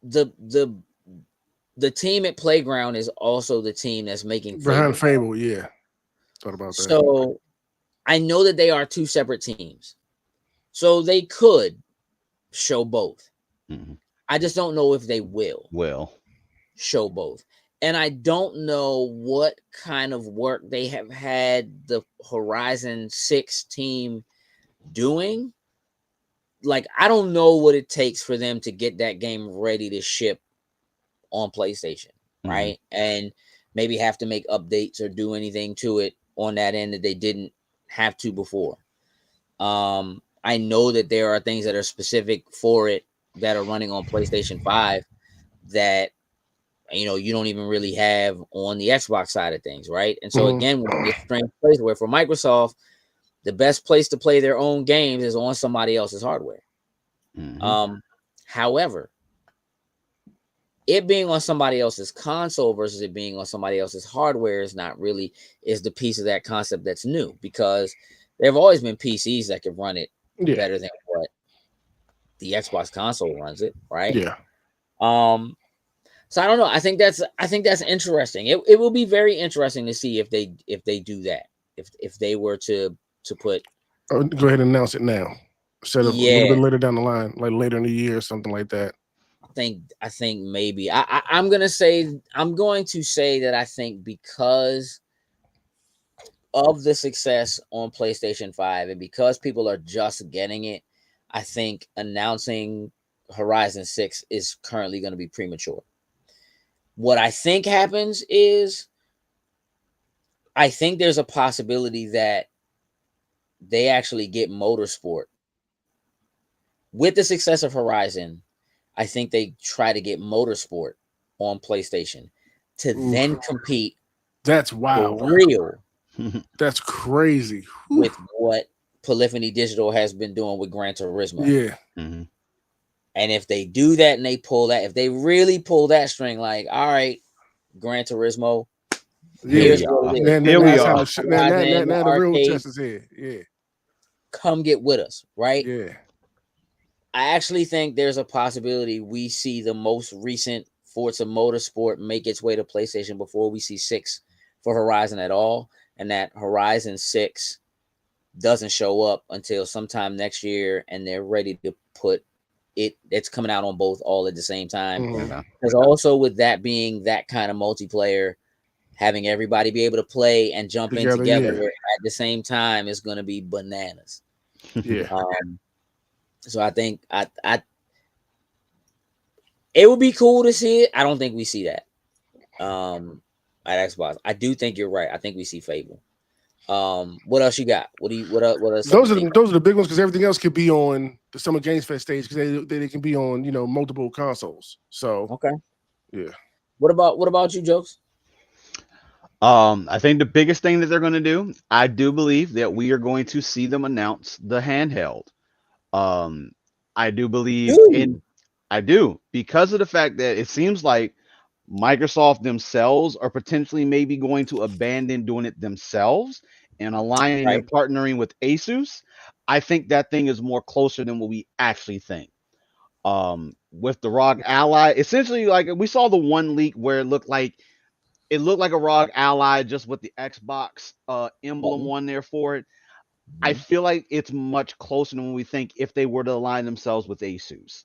the team at Playground is also the team that's making behind Fable. Yeah, thought about that. So I know that they are two separate teams, so they could show both. I just don't know if they will show both. And I don't know what kind of work they have had the Horizon 6 team doing. Like, I don't know what it takes for them to get that game ready to ship on PlayStation, right? And maybe have to make updates or do anything to it on that end that they didn't have to before. I know that there are things that are specific for it that are running on PlayStation 5 that you don't even really have on the Xbox side of things, right? And so Mhm. again, we're in this strange place where for Microsoft, the best place to play their own games is on somebody else's hardware. Mhm. However, it being on somebody else's console versus it being on somebody else's hardware is the piece of that concept that's new, because there have always been PCs that can run it Yeah. better than what the Xbox console runs it, right? Yeah. So I don't know. I think that's interesting. It will be very interesting to see if they do that. If they were to put Go ahead and announce it now instead of a little bit later down the line, like later in the year or something like that. I think maybe I'm going to say that I think because of the success on PlayStation 5 and because people are just getting it, I think announcing Horizon 6 is currently going to be premature. What I think happens is I think there's a possibility that they actually get Motorsport. With the success of Horizon, I think they try to get Motorsport on PlayStation to then compete That's wild. for real That's crazy. with what Polyphony Digital has been doing with Gran Turismo. Yeah. Mhm. And if they do that and they pull that, if they really pull that string, like, all right, Gran Turismo, here's what it is. Here we Now are. the real arcade, test is here. Yeah. come get with us, right? Yeah. I actually think there's a possibility we see the most recent Forza Motorsport make its way to PlayStation before we see 6 for Horizon at all, and that Horizon 6 doesn't show up until sometime next year, and they're ready to put it's coming out on both all at the same time. Mhm. Because also with that being that kind of multiplayer, having everybody be able to play and jump in together at the same time is going to be bananas. Yeah. So I think it would be cool to see it. I don't think we see that at Xbox. I do think you're right. I think we see Fable. What else you got? What else? Those are the big ones because everything else could be on the Summer Games Fest stage because they can be on multiple consoles. So okay, yeah. What about you, Jokes? I think the biggest thing that they're going to do, I do believe that we are going to see them announce the handheld. I do believe I do, because of the fact that it seems like Microsoft themselves are potentially maybe going to abandon doing it themselves and aligning and partnering with Asus. I think that thing is more closer than what we actually think. With the ROG Ally, essentially, like we saw the one leak where it looked like a ROG Ally just with the Xbox emblem on there for it. I feel like it's much closer than we think if they were to align themselves with Asus.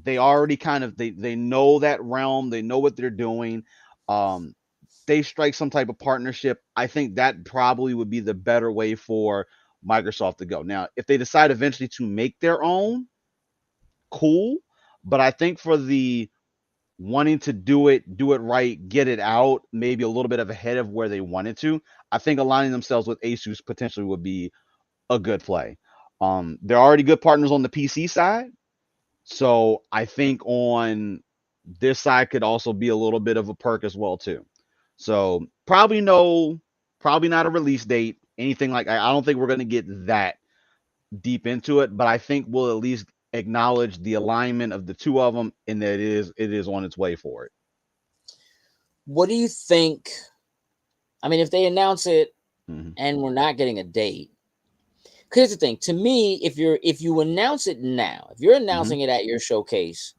They already kind of they know that realm, they know what they're doing. They strike some type of partnership. I think that probably would be the better way for Microsoft to go. Now, if they decide eventually to make their own, cool. But I think for the wanting to do it right, get it out, maybe a little bit of ahead of where they wanted to, I think aligning themselves with Asus potentially would be a good play. They're already good partners on the PC side, so I think on this side could also be a little bit of a perk as well too. So probably not a release date, anything like I don't think we're going to get that deep into it, but I think we'll at least acknowledge the alignment of the two of them and that it is on its way for it. What do you think? I mean, if they announce it and we're not getting a date, here's the thing. To me, if you announce it now, if you're announcing it at your showcase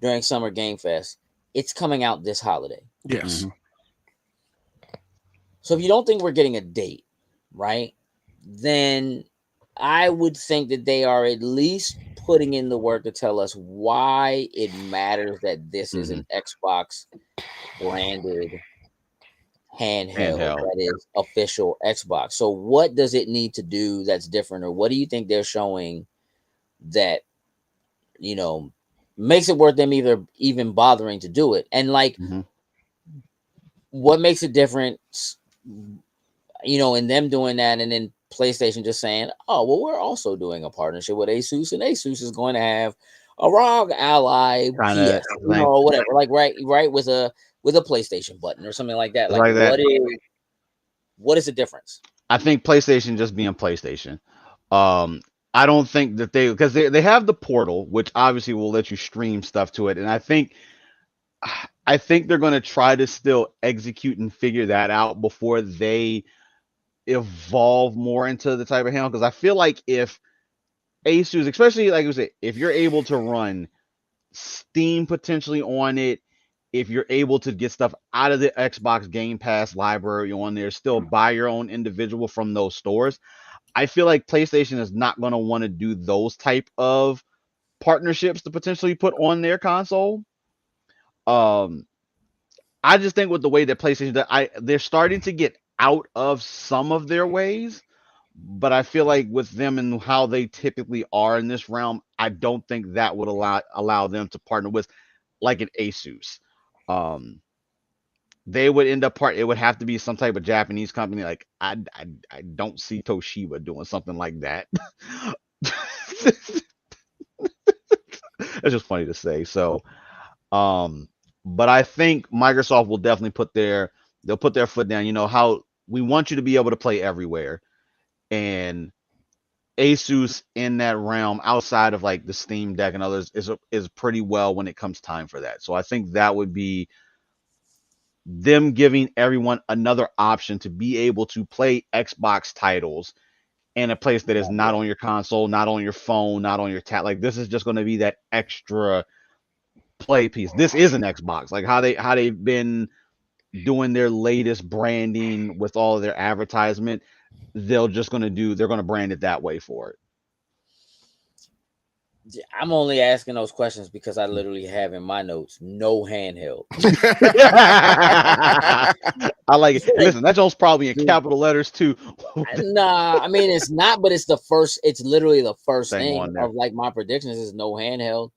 during Summer Game Fest, it's coming out this holiday. Yes. So if you don't think we're getting a date, right, then I would think that they are at least putting in the work to tell us why it matters that this is an Xbox branded handheld that is official Xbox. So what does it need to do that's different, or what do you think they're showing that makes it worth them even bothering to do it? And like what makes it different, in them doing that and then PlayStation just saying, oh well, we're also doing a partnership with Asus, and Asus is going to have a ROG Ally Kinda PS, or whatever, like right with a PlayStation button or something like that. Like that. what is the difference? I think PlayStation just being PlayStation. I don't think that because they have the portal, which obviously will let you stream stuff to it, and I think they're going to try to still execute and figure that out before they evolve more into the type of handle. Because I feel like if Asus, especially like I said, if you're able to run Steam potentially on it, if you're able to get stuff out of the Xbox Game Pass library on there, still buy your own individual from those stores, I feel like PlayStation is not going to want to do those type of partnerships to potentially put on their console. I just think with the way that PlayStation, they're starting to get out of some of their ways, but I feel like with them and how they typically are in this realm, I don't think that would allow them to partner with like an Asus. They would end up it would have to be some type of Japanese company. Like I don't see Toshiba doing something like that. It's just funny to say. So, but I think Microsoft will definitely put their foot down. You know how we want you to be able to play everywhere, and Asus in that realm outside of like the Steam Deck and others is pretty well when it comes time for that. So I think that would be them giving everyone another option to be able to play Xbox titles in a place that is not on your console, not on your phone, not on your tab. Like this is just going to be that extra play piece. This is an Xbox. Like how they've been doing their latest branding with all of their advertisement, they're going to brand it that way for it. I'm only asking those questions because I literally have in my notes no handheld. I like it. Listen, that joke's probably in capital letters too. Nah, I mean it's not, but it's literally the first thing on there. of like my predictions is no handheld.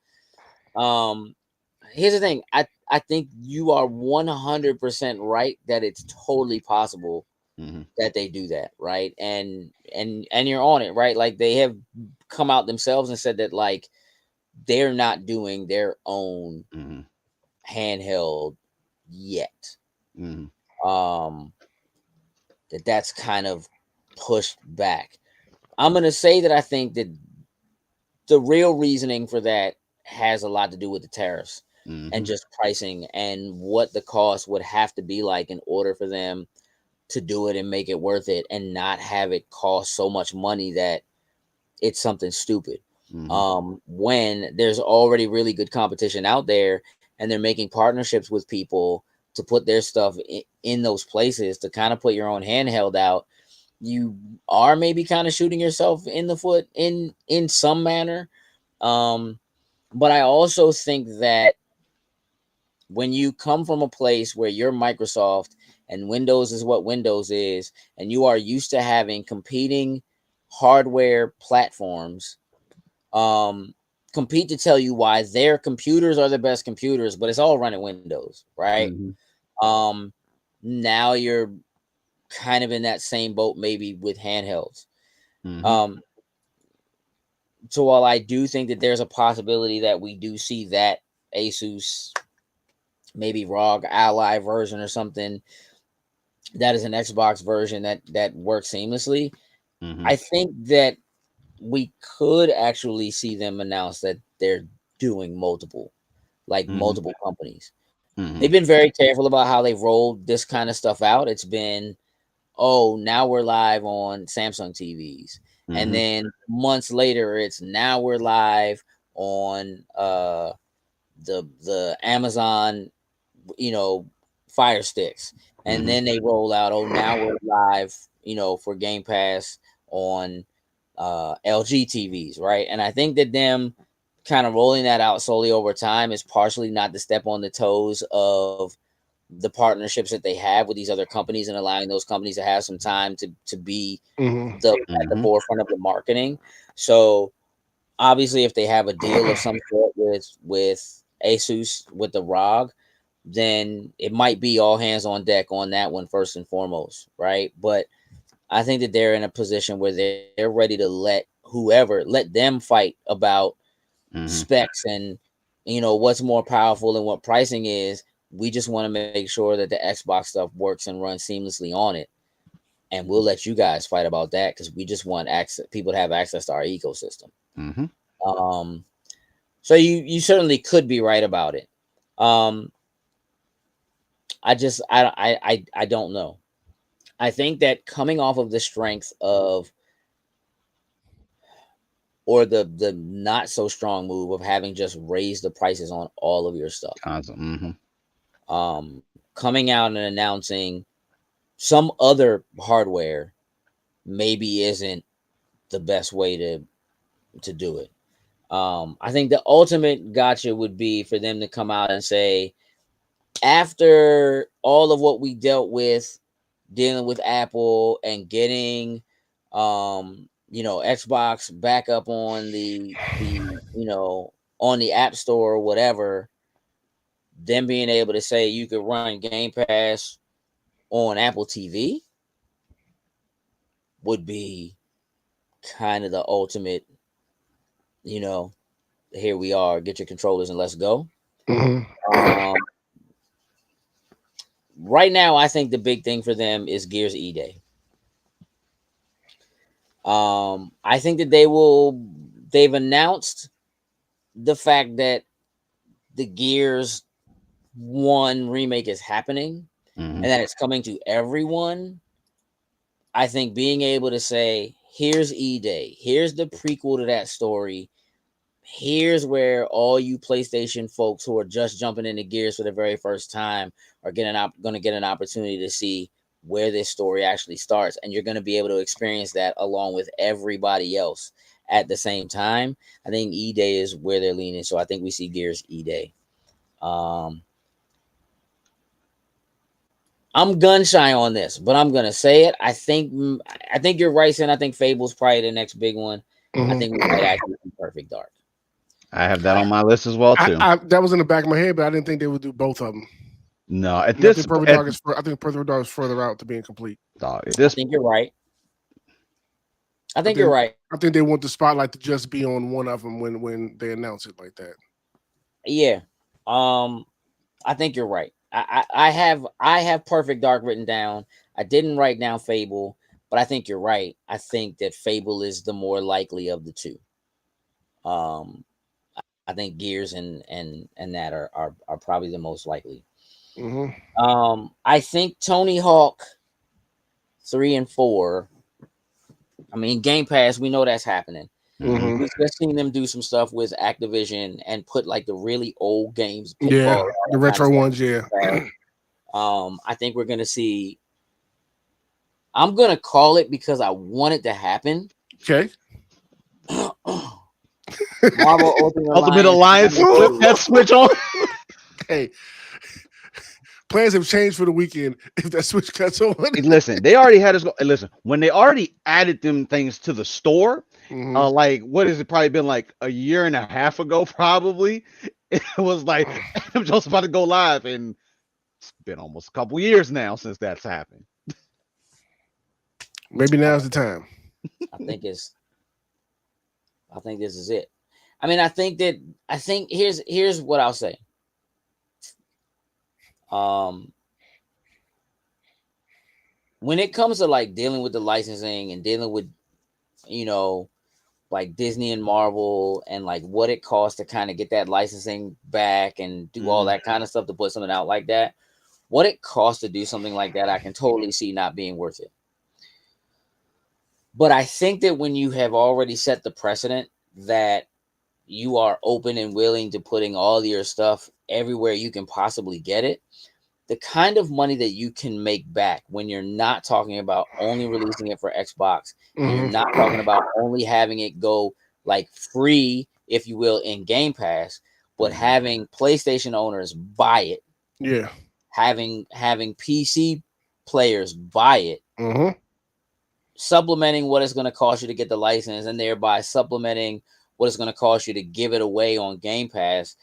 Here's the thing. I think you are 100% right that it's totally possible that they do that, right? And you're on it, right? Like they have come out themselves and said that like they're not doing their own handheld yet. That's kind of pushed back. I'm gonna say that I think that the real reasoning for that has a lot to do with the tariffs and just pricing and what the cost would have to be like in order for them to do it and make it worth it and not have it cost so much money that it's something stupid. When there's already really good competition out there and they're making partnerships with people to put their stuff in those places to kind of put your own handheld out, you are maybe kind of shooting yourself in the foot in some manner. But I also think that when you come from a place where you're Microsoft and Windows is what Windows is, and you are used to having competing hardware platforms, compete to tell you why their computers are the best computers, but it's all running Windows, right? Now you're kind of in that same boat, maybe with handhelds. So while I do think that there's a possibility that we do see that Asus, maybe ROG Ally version or something that is an Xbox version that works seamlessly, I think that we could actually see them announce that they're doing multiple companies. They've been very careful about how they've rolled this kind of stuff out. It's been, now we're live on Samsung TVs. And then months later, it's now we're live on the Amazon, Fire Sticks. And then they roll out, now we're live, for Game Pass on LG TVs, right? And I think that them kind of rolling that out slowly over time is partially not to step on the toes of the partnerships that they have with these other companies and allowing those companies to have some time to be at the forefront of the marketing. So obviously if they have a deal of some sort with Asus, with the ROG, then it might be all hands on deck on that one first and foremost, right? But I think that they're in a position where they're ready to let them fight about specs and what's more powerful and what pricing is. We just want to make sure that the Xbox stuff works and runs seamlessly on it, and we'll let you guys fight about that because we just want people to have access to our ecosystem. So you certainly could be right about it. I don't know. I think that coming off of the strength of, or the not so strong move of having just raised the prices on all of your stuff, coming out and announcing some other hardware maybe isn't the best way to do it. I think the ultimate gotcha would be for them to come out and say, after all of what we dealt with dealing with Apple and getting Xbox back up on the on the App Store or whatever, them being able to say you could run Game Pass on Apple TV would be kind of the ultimate, here we are, get your controllers and let's go. Right now, I think the big thing for them is Gears E-Day. I think that they've announced the fact that the Gears 1 remake is happening and that it's coming to everyone. I think being able to say, here's E-Day, here's the prequel to that story, here's where all you PlayStation folks who are just jumping into Gears for the very first time are going to get an opportunity to see where this story actually starts, and you're going to be able to experience that along with everybody else at the same time. I think E-Day is where they're leaning, so I think we see Gears E-Day. I'm gun shy on this, but I'm gonna say it. I think you're right, Sin. I think Fable's probably the next big one. I think we might actually see Perfect Dark. I have that on my list as well too. That was in the back of my head, but I didn't think they would do both of them. No, I think Perfect Dark is further out to being complete. I think you're right. I think you're right. I think they want the spotlight to just be on one of them when they announce it like that. Yeah, I think you're right. I have Perfect Dark written down. I didn't write down Fable, but I think you're right. I think that Fable is the more likely of the two. I think Gears and that are probably the most likely. I think Tony Hawk 3 and 4. I mean, Game Pass, we know that's happening. We've just seen them do some stuff with Activision and put like the really old games. Yeah, the retro ones. Yeah. I think we're gonna see. I'm gonna call it because I want it to happen. Okay. Marvel Ultimate Alliance. Flip that switch on. Hey. Plans have changed for the weekend if that switch cuts on. Listen, they already had us go. Listen, when they already added them things to the store, like what has it probably been like a year and a half ago? Probably it was like I'm just about to go live, and it's been almost a couple years now since that's happened. Maybe now's the time. I think this is it. I mean, I think here's what I'll say. When it comes to like dealing with the licensing and dealing with, like Disney and Marvel and like what it costs to kind of get that licensing back and do all that kind of stuff to put something out like that, what it costs to do something like that, I can totally see not being worth it. But I think that when you have already set the precedent that you are open and willing to putting all your stuff everywhere you can possibly get it, the kind of money that you can make back when you're not talking about only releasing it for Xbox, and you're not talking about only having it go like free, if you will, in Game Pass, but having PlayStation owners buy it. Yeah. Having PC players buy it. Supplementing what it's going to cost you to get the license, and thereby supplementing what it's going to cost you to give it away on Game Pass.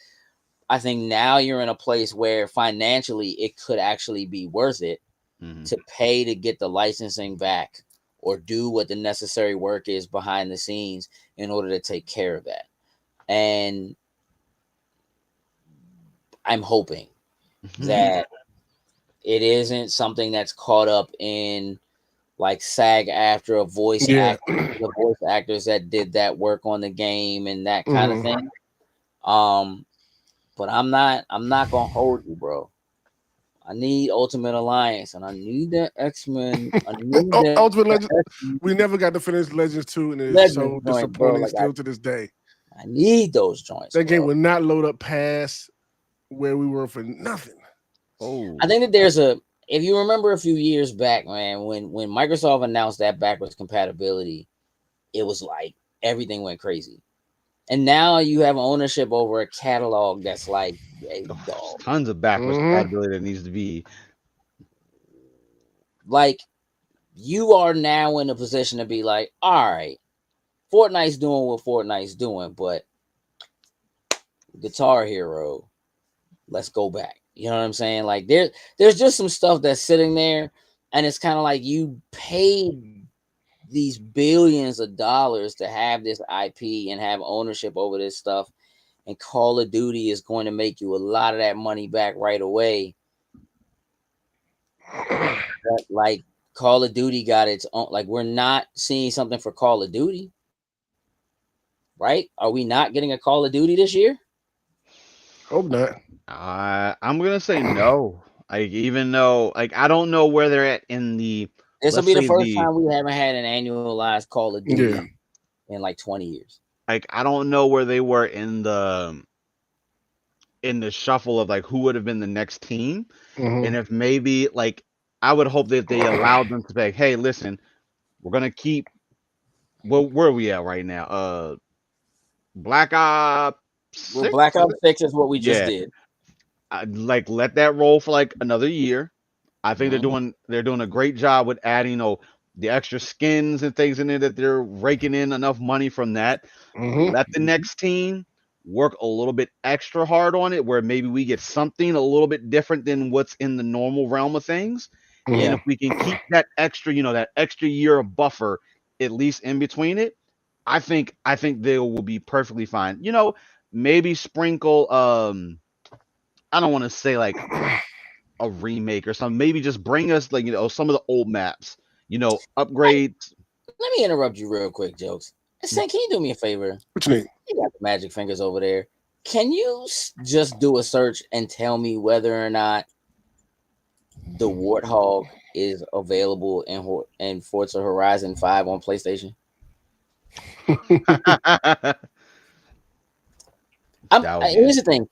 I think now you're in a place where financially it could actually be worth it to pay to get the licensing back or do what the necessary work is behind the scenes in order to take care of that. and I'm hoping that it isn't something that's caught up in like SAG after a voice Yeah. actor, the voice actors that did that work on the game and that kind of Mhm. thing. But I'm not gonna hold you, bro. I need Ultimate Alliance and I need that X-Men. I need that Ultimate Legends. We never got to finish Legends 2, and it's so Legends joint, bro. disappointing Like still to this day. I need those joints. That game Bro. would not load up past where we were for nothing. Oh, I think that there's a, if you remember a few years back, man, when Microsoft announced that backwards compatibility, it was like everything went crazy. And now you have ownership over a catalog that's like, hey, dog. tons of backwards compatibility that needs to be. Like, you are now in a position to be like, all right, Fortnite's doing what Fortnite's doing, but Guitar Hero, let's go back. You know what I'm saying? Like, there's just some stuff that's sitting there, and it's kind of like you paid these billions of dollars to have this IP and have ownership over this stuff, and Call of Duty is going to make you a lot of that money back right away. But like Call of Duty got its own, like we're not seeing something for Call of Duty, right? Are we not getting a Call of Duty this year? Hope not. I'm gonna say no. Like, even though, like, I don't know where they're at in the. This will Let's be the say first time we haven't had an annualized Call of Duty Yeah. in like 20 years. Like, I don't know where they were in the shuffle of like who would have been the next team, Mhm. and if maybe like I would hope that they allowed them to be like, hey, listen, we're gonna keep. Well, where are we at right now? Black Ops Well, 6. Black Ops 6 is what we just Yeah, did. like let that roll for like another year. I think Mhm. they're doing a great job with adding, the extra skins and things in there that they're raking in enough money from that. Mhm. Let the next team work a little bit extra hard on it, where maybe we get something a little bit different than what's in the normal realm of things. And Yeah. if we can keep that extra, that extra year of buffer at least in between it, I think they will be perfectly fine. Maybe sprinkle I don't want to say like a remake or something. Maybe just bring us like some of the old maps. Upgrades. Let me interrupt you real quick, Jokes. Hey, Sam, can you do me a favor? What you need? You got the magic fingers over there. Can you just do a search and tell me whether or not the Warthog is available in Forza Horizon 5 on PlayStation? That would be Here's the thing.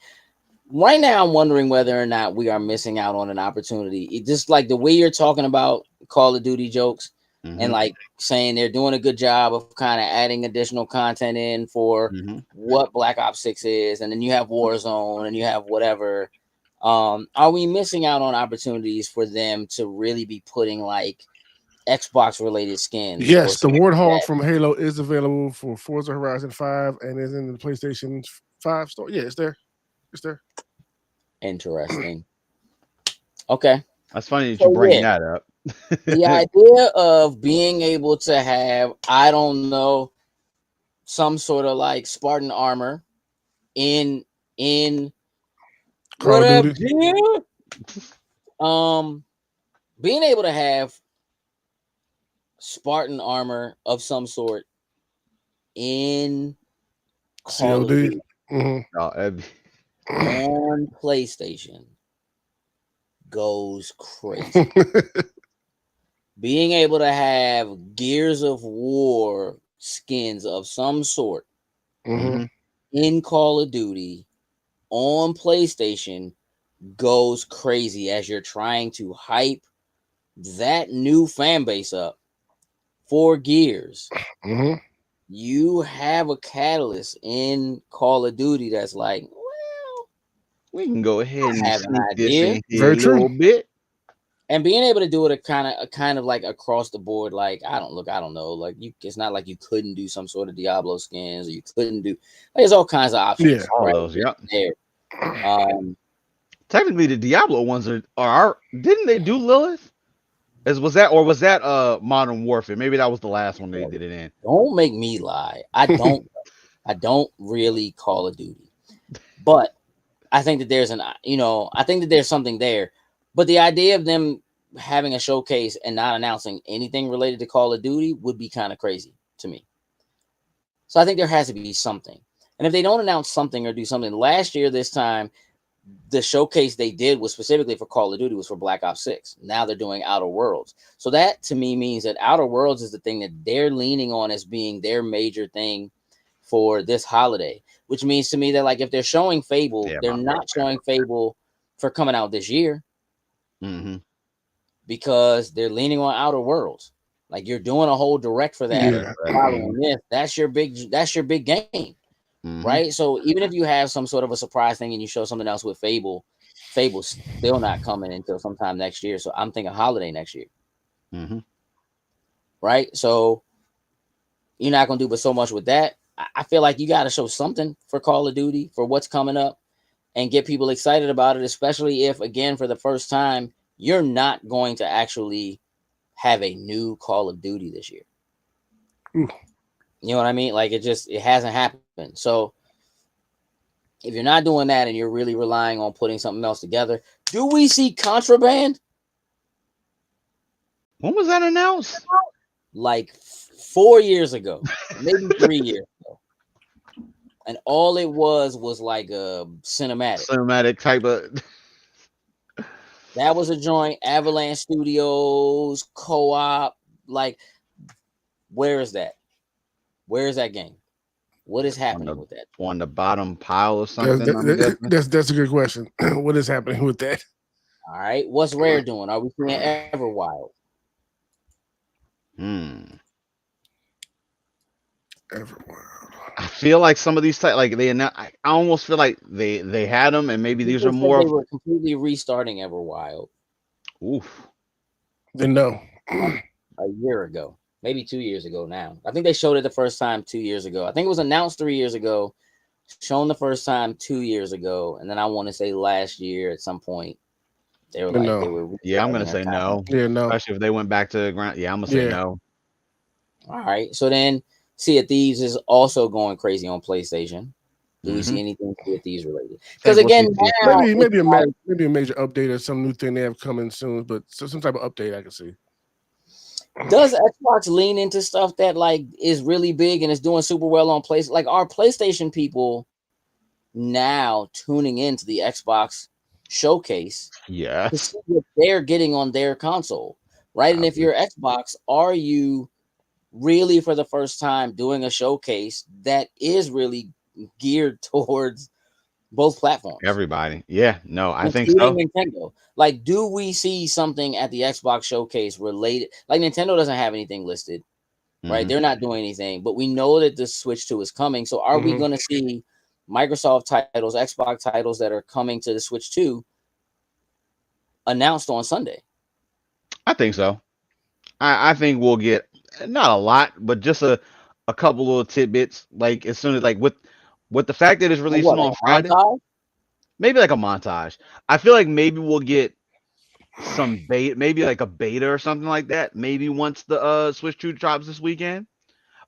Right now, I'm wondering whether or not we are missing out on an opportunity. Just like the way you're talking about Call of Duty Jokes, and like saying they're doing a good job of kind of adding additional content in for what Black Ops 6 is, and then you have Warzone and you have whatever. Are we missing out on opportunities for them to really be putting like Xbox related skins? Yes, the something Warthog like from Halo is available for Forza Horizon 5 and is in the PlayStation 5 store. Yeah, it's there. It's there. that? Interesting. Okay. That's funny that So, you bring yeah. that up. The idea of being able to have, I don't know, some sort of like Spartan armor in Call what of up, Duty. dear? Being able to have Spartan armor of some sort in Call of COD. Duty Mm-hmm. on PlayStation goes crazy. Being able to have Gears of War skins of some sort Mm-hmm. in Call of Duty on PlayStation goes crazy as you're trying to hype that new fan base up for Gears. Mm-hmm. You have a catalyst in Call of Duty that's like, well, We can go ahead I and have an sneak this idea. in here Very a little true. bit. And being able to do it a kind of like across the board, like I don't know, like it's not like you couldn't do some sort of Diablo skins or you couldn't do, like, there's all kinds of options. Yeah. All right those, yep. there. Technically, the Diablo ones are didn't they do Lilith? Was that Modern Warfare? Maybe that was the last one they did it in. Don't make me lie. I don't. I don't really Call of Duty, but I think that there's I think that there's something there. But the idea of them having a showcase and not announcing anything related to Call of Duty would be kind of crazy to me. So I think there has to be something. And if they don't announce something or do something, last year, this time, the showcase they did was specifically for Call of Duty, was for Black Ops 6. Now they're doing Outer Worlds. So that to me means that Outer Worlds is the thing that they're leaning on as being their major thing for this holiday, which means to me that like if they're showing Fable, they're not showing Fable for coming out this year because they're leaning on Outer Worlds. Like you're doing a whole direct for that. Following this, that's your big game. Right. So even if you have some sort of a surprise thing and you show something else with Fable's still not coming until sometime next year. So I'm thinking holiday next year. Right. So you're not going to do but so much with that. I feel like you got to show something for Call of Duty for what's coming up and get people excited about it, especially if, again, for the first time, you're not going to actually have a new Call of Duty this year. You know what I mean? Like it hasn't happened. So if you're not doing that and you're really relying on putting something else together, do we see Contraband? When was that announced? Like 4 years ago, maybe 3 years ago. And all it was like a cinematic type of. That was a joint. Avalanche Studios, co-op. Like, where is that? Where is that game? What is happening with that? On the bottom pile or something? That's a good question. What is happening with that? All right. What's Rare doing? Are we seeing Everwild? Everwild. I feel like some of these like I almost feel like they had them, and maybe these are more. They were completely restarting Everwild. Oof. Then no. A year ago, maybe 2 years ago. Now I think they showed it the first time 2 years ago. I think it was announced 3 years ago, shown the first time 2 years ago, and then I want to say last year at some point they were like they were. Yeah, I'm gonna say no. Yeah, no. Especially if they went back to the ground. Yeah, I'm gonna say no. All right, so then Sea of Thieves is also going crazy on PlayStation. Do we see anything Sea of Thieves related? Because again, now, maybe a major update or some new thing they have coming soon, but some type of update I can see. Does Xbox lean into stuff that like is really big and is doing super well on PlayStation? Like, are PlayStation people now tuning into the Xbox showcase? Yeah, to see what they're getting on their console, right? And if you're Xbox, are you really for the first time doing a showcase that is really geared towards both platforms? Everybody. Yeah, no, I think so. Nintendo. Like, do we see something at the Xbox showcase related? Like, Nintendo doesn't have anything listed, right? They're not doing anything, but we know that the Switch 2 is coming. So are we going to see Microsoft titles, Xbox titles that are coming to the Switch 2 announced on Sunday? I think so. I think we'll get not a lot, but just a couple little tidbits. Like as soon as like with the fact that it's releasing on Friday, maybe like a montage. I feel like maybe we'll get some beta, maybe like a beta or something like that. Maybe once the Switch 2 drops this weekend,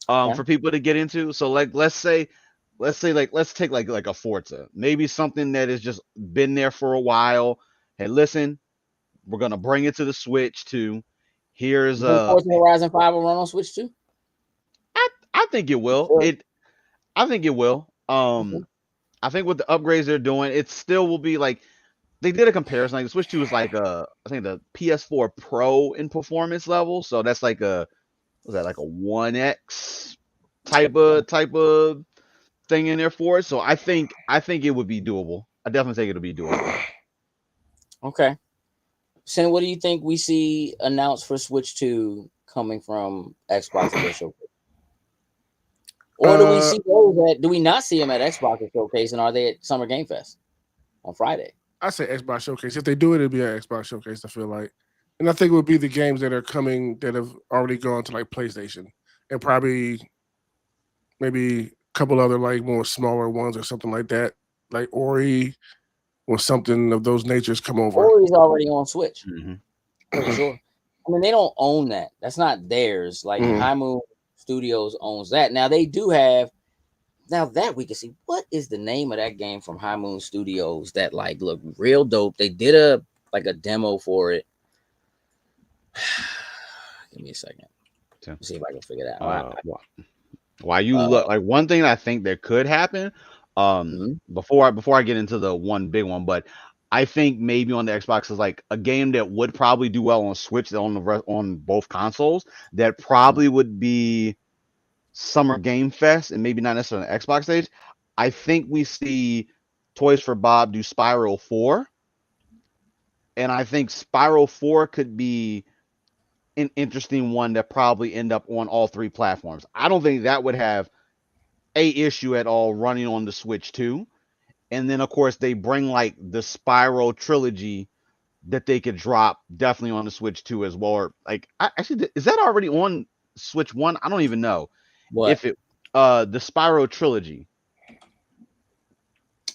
for people to get into. So like let's take like a Forza, maybe something that has just been there for a while. Hey, listen, we're gonna bring it to the Switch 2. Here's Forza Horizon 5 will run on Switch 2? I think it will. I think it will. I think with the upgrades they're doing, it still will be like they did a comparison. Like the Switch 2 is like I think the PS4 Pro in performance level. So that's like was that like a 1X type of thing in there for it. So I think it would be doable. I definitely think it'll be doable. Okay. Sen, what do you think we see announced for Switch 2 coming from Xbox at their showcase? Or do we see those do we not see them at Xbox at showcase, and are they at Summer Game Fest on Friday? I say Xbox showcase. If they do it, it'll be an Xbox showcase, I feel like. And I think it would be the games that are coming that have already gone to like PlayStation, and probably maybe a couple other like more smaller ones or something like that, like Ori or something of those natures come over. Ori's already on Switch. Pretty sure. I mean, they don't own that. That's not theirs. Like High Moon Studios owns that. Now they do have Now that we can see, what is the name of that game from High Moon Studios that like look real dope? They did a demo for it. Give me a second. Let's see if I can figure that out. Why you look like one thing I think that could happen. Before I get into the one big one, but I think maybe on the Xbox is like a game that would probably do well on Switch on both consoles. That probably would be Summer Game Fest, and maybe not necessarily on the Xbox stage. I think we see Toys for Bob do Spyro 4, and I think Spyro 4 could be an interesting one that probably end up on all three platforms. I don't think that would have a issue at all running on the Switch too. And then of course they bring like the Spyro trilogy that they could drop definitely on the Switch 2 as well. Or like actually, is that already on Switch 1? I don't even know. What? If it the Spyro trilogy.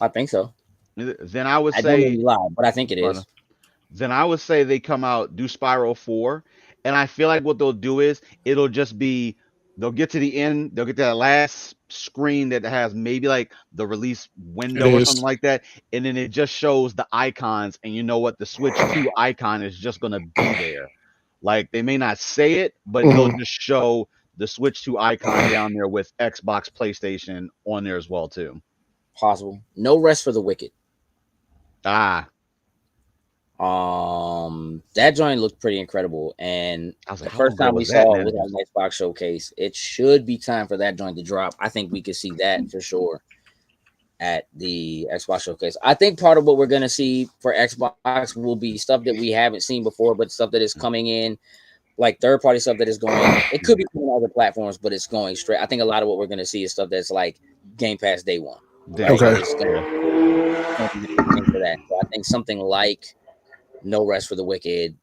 I think so. Then I would I say don't know lie, but I think it is. Then I would say they come out, do Spyro 4, and I feel like what they'll do is it'll just be they'll get to the end, they'll get to that last screen that has maybe like the release window or something like that, and then it just shows the icons, and you know what, the Switch 2 icon is just gonna be there. Like they may not say it, but they'll just show the Switch 2 icon down there with Xbox, PlayStation on there as well too. Possible. No Rest for the Wicked. Ah. That joint looked pretty incredible, and I was like, the first time we saw it was now? on the Xbox showcase. It should be time for that joint to drop. I think we could see that for sure at the Xbox showcase. I think part of what we're gonna see for Xbox will be stuff that we haven't seen before, but stuff that is coming in, like third-party stuff that is going. It could be on other platforms, but it's going straight. I think a lot of what we're gonna see is stuff that's like Game Pass day one. Right? Okay. It's gonna be for that. So I think something like No Rest for the Wicked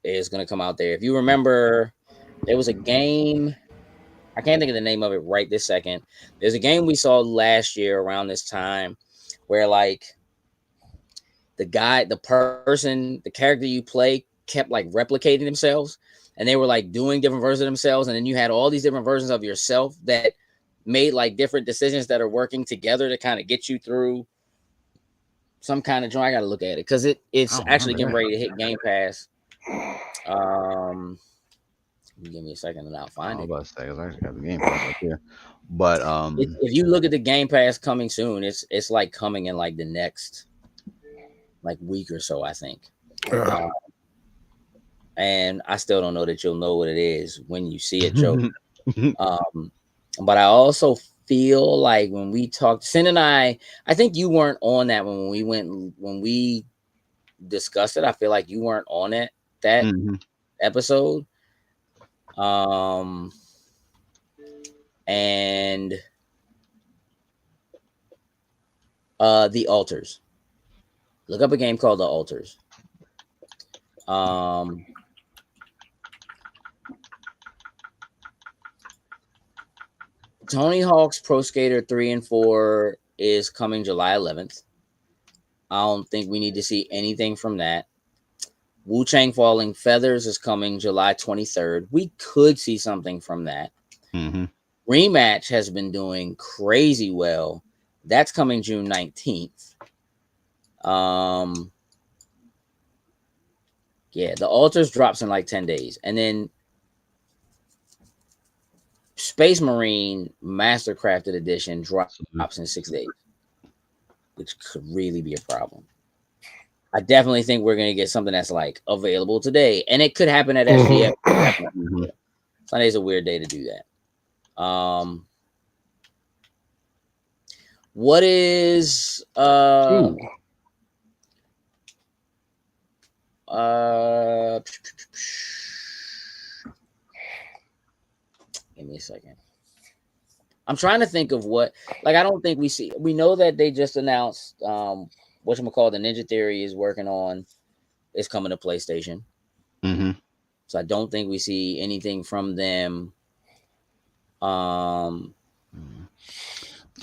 is going to come out there. If you remember, there was a game. I can't think of the name of it right this second. There's a game we saw last year around this time where like the character you play kept like replicating themselves, and they were like doing different versions of themselves. And then you had all these different versions of yourself that made like different decisions that are working together to kind of get you through some kind of joint. I gotta look at it because it's actually getting ready to hit Game Pass. Give me a second and I'll find it. I was about to say, I actually got the Game Pass right here. But if you look at the Game Pass coming soon, it's like coming in like the next like week or so, I think. And I still don't know that you'll know what it is when you see it, Joe. But I also feel like when we talked, Sin and I think you weren't on that when we discussed it. I feel like you weren't on that episode. And The Alters. Look up a game called The Alters. Tony Hawk's Pro Skater 3 and 4 is coming July 11th. I don't think we need to see anything from that. Wu-Chang Falling Feathers is coming July 23rd. We could see something from that. Rematch has been doing crazy well. That's coming June 19th. Yeah, The Alters drops in like 10 days. And then Space Marine Mastercrafted Edition drops in 6 days, which could really be a problem. I definitely think we're going to get something that's like available today, and it could happen at SGF. Sunday's a weird day to do that. What is give me a second. I'm trying to think of what, like, I don't think we know that they just announced whatchamacallit, the Ninja Theory is working on, is coming to PlayStation. So I don't think we see anything from them. Only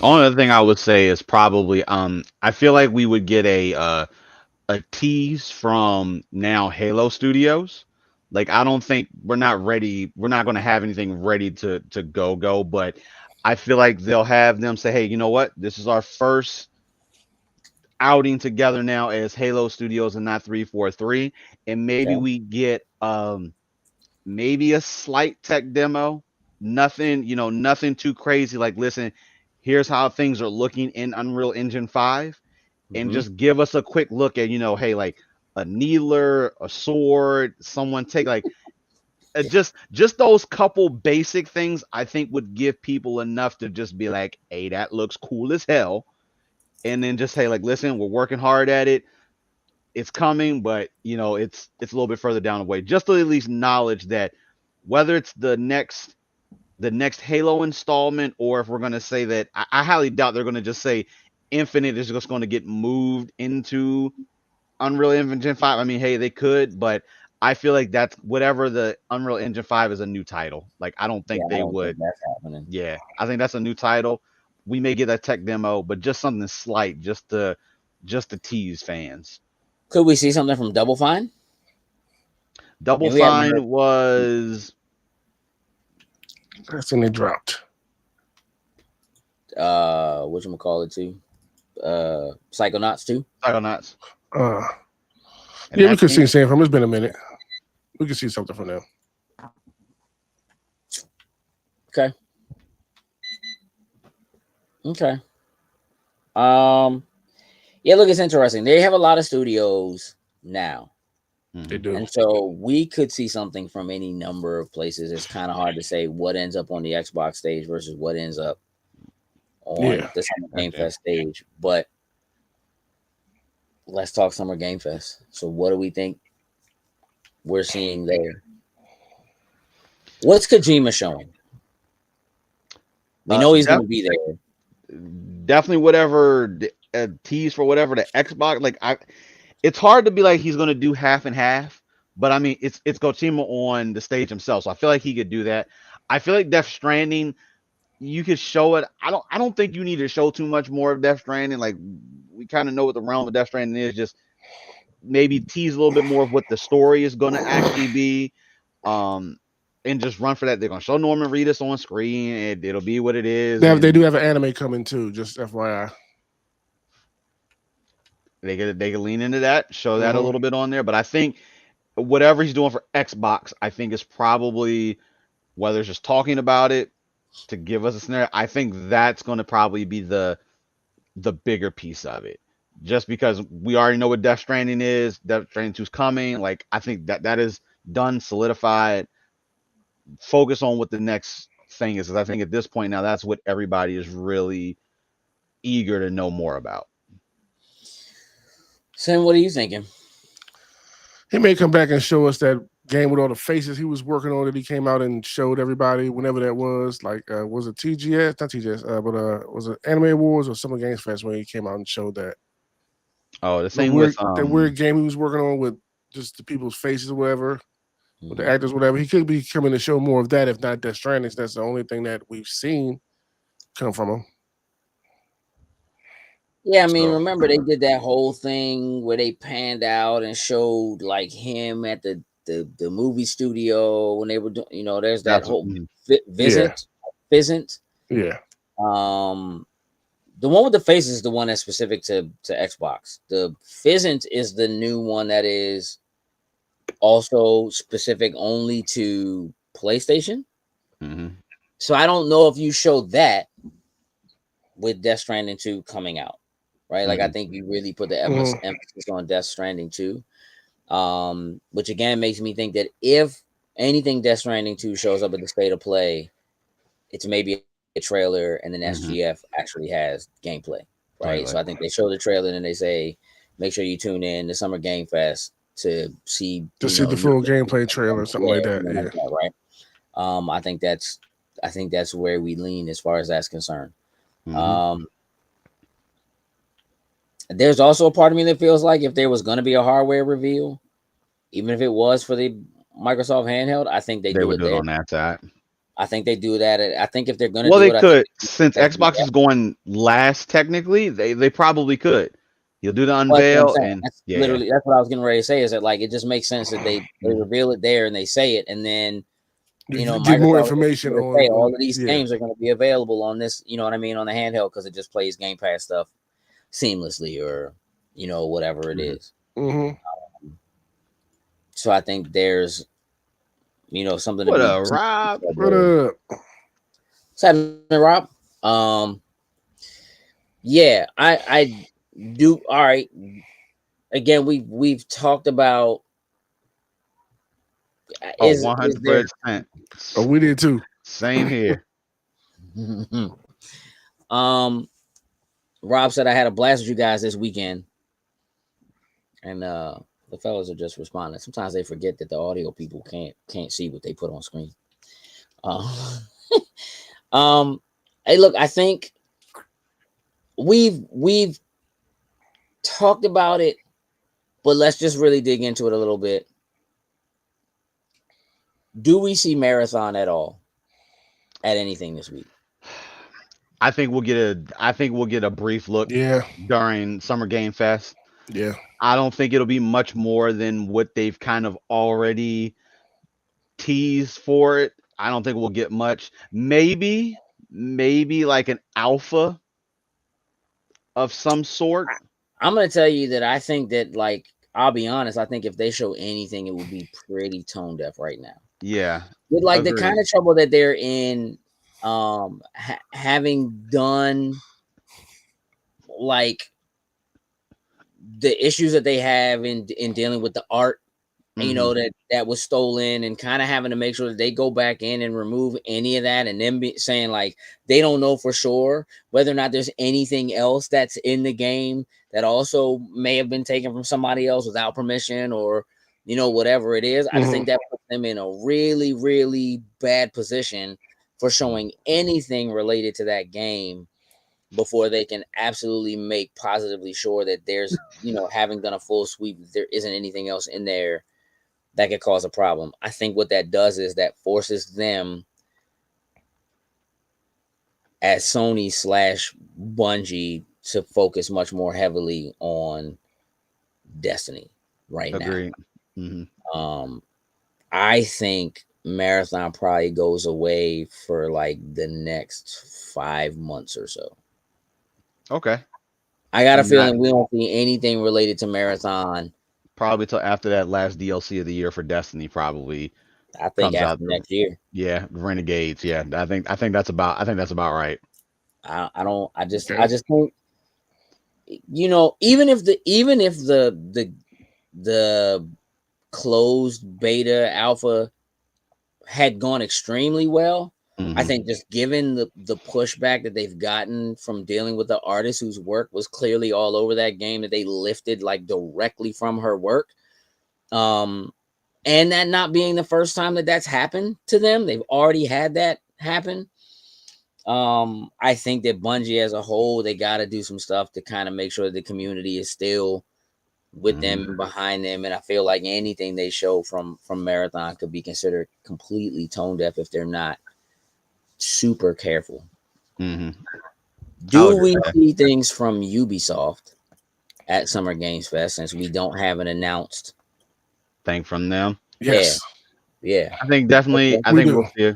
other thing I would say is probably I feel like we would get a tease from now Halo Studios. Like, I don't think we're not ready. We're not going to have anything ready to go, but I feel like they'll have them say, hey, you know what? This is our first outing together now as Halo Studios and not 343. And maybe Yeah. we get maybe a slight tech demo. Nothing, nothing too crazy. Like, listen, here's how things are looking in Unreal Engine 5. And Mhm. just give us a quick look at, hey, like a needler, a sword, someone take like just those couple basic things I think would give people enough to just be like, hey, that looks cool as hell. And then just say, like, listen, we're working hard at it. It's coming, but it's a little bit further down the way. Just to at least knowledge that whether it's the next Halo installment, or if we're gonna say that, I highly doubt they're gonna just say Infinite is just gonna get moved into Unreal Engine 5. I mean, hey, they could, but I feel like that's whatever the Unreal Engine 5 is a new title. Like, I don't Yeah, think I they don't think would. that's happening. Yeah, I think that's a new title. We may get that tech demo, but just something slight, just to tease fans. Could we see something from Double Fine? Double And we haven't Fine heard. was That's when they dropped. Whatchamacallit too? Psychonauts 2. Psychonauts. Uh, And yeah, we could that's see something from. It's been a minute. We could see something from them. Okay. Yeah, look, it's interesting. They have a lot of studios now. They do. And so we could see something from any number of places. It's kind of hard to say what ends up on the Xbox stage versus what ends up on Yeah. the Summer Game Yeah. Fest stage. But let's talk Summer Game Fest. So what do we think we're seeing there? What's Kojima showing? We know he's going to be there. Definitely whatever tease for whatever the Xbox. Like, it's hard to be like he's gonna do half and half, but I mean it's Kojima on the stage himself, so I feel like he could do that. I feel like Death Stranding, you could show it. I don't think you need to show too much more of Death Stranding. Like, we kind of know what the realm of Death Stranding is. Just maybe tease a little bit more of what the story is gonna actually be. And just run for that. They're gonna show Norman Reedus on screen, and it'll be what it is. They do have an anime coming too. Just FYI. They could lean into that, show that a little bit on there. But I think whatever he's doing for Xbox, I think is probably, whether it's just talking about it to give us a scenario, I think that's going to probably be the bigger piece of it. Just because we already know what Death Stranding is, Death Stranding 2 is coming. Like, I think that is done, solidified. Focus on what the next thing is, because I think at this point now, that's what everybody is really eager to know more about. Sam, what are you thinking? He may come back and show us that game with all the faces he was working on that he came out and showed everybody whenever that was. Like, was it TGS? Not TGS, but was it Anime Awards or Summer Games Fest when he came out and showed that? Oh, the same with that weird game he was working on with just the people's faces or whatever, with the actors, whatever. He could be coming to show more of that, if not Death Stranding. That's the only thing that we've seen come from him. Yeah, I mean, remember they did that whole thing where they panned out and showed like him at the movie studio when they were doing, there's that whole visit. Yeah. The one with the faces is the one that's specific to Xbox. The Pheasant is the new one that is also specific only to PlayStation. So I don't know if you showed that with Death Stranding 2 coming out. Right, like I think you really put the emphasis on Death Stranding 2, which again makes me think that if anything Death Stranding 2 shows up at the state of play, it's maybe a trailer, and then SGF actually has gameplay, right? So I think they show the trailer and then they say, make sure you tune in to Summer Game Fest to see the full gameplay trailer or something like that. Yeah, right. I think that's where we lean as far as that's concerned. There's also a part of me that feels like if there was going to be a hardware reveal, even if it was for the Microsoft handheld, I think they do would it do there. it on that side. I think they do that. I think if they're going to well, do they it, could. Since Xbox is going last, technically, they probably could. You'll do the unveil, and literally that's what I was getting ready to say. Is that like it just makes sense that they reveal it there and they say it, and then you know, Get more Microsoft information will say all on of these yeah. games are going to be available on this, you know what I mean, on the handheld because it just plays Game Pass stuff seamlessly or, you know, whatever it is. Mm-hmm. So I think there's, you know, something to What be. a Rob. What up? What's happening, Rob? Yeah, I do. All right. Again, we've talked about. Oh, Is there? 100%. Oh, we did too. Same here. Rob said I had a blast with you guys this weekend, and the fellas are just responding. Sometimes they forget that the audio people can't see what they put on screen. Hey, look, I think we've talked about it, but let's just really dig into it a little bit. Do we see Marathon at all at anything this week? I think we'll get a brief look Yeah. during Summer Game Fest. Yeah. I don't think it'll be much more than what they've kind of already teased for it. I don't think we'll get much. Maybe like an alpha of some sort. I'm gonna tell you that I think that, like, I'll be honest, I think if they show anything, it would be pretty tone deaf right now. Yeah. With like the Agreed. kind of trouble that they're in, having done like the issues that they have in dealing with the art, you know, that was stolen, and kind of having to make sure that they go back in and remove any of that, and then saying like they don't know for sure whether or not there's anything else that's in the game that also may have been taken from somebody else without permission, or, you know, whatever it is. I just think that puts them in a really, really bad position for showing anything related to that game before they can absolutely make positively sure that there's, you know, having done a full sweep, there isn't anything else in there that could cause a problem. I think what that does is that forces them as Sony / Bungie to focus much more heavily on Destiny right Agreed. now. I think Marathon probably goes away for like the next 5 months or so. Okay. I got a feeling we won't see anything related to Marathon probably till after that last DLC of the year for Destiny. Probably. I think after next year. Yeah, Renegades. Yeah, I think that's about right. I just think, you know, even if the closed beta alpha had gone extremely well, I think just given the pushback that they've gotten from dealing with the artist whose work was clearly all over that game, that they lifted like directly from her work, and that not being the first time that that's happened to them, they've already had that happen. I think that Bungie as a whole, they got to do some stuff to kind of make sure the community is still with them and behind them. And I feel like anything they show from Marathon could be considered completely tone deaf if they're not super careful. Do we see things from Ubisoft at Summer Games Fest, since we don't have an announced thing from them? Yes. Yeah. I think definitely. I think we'll see.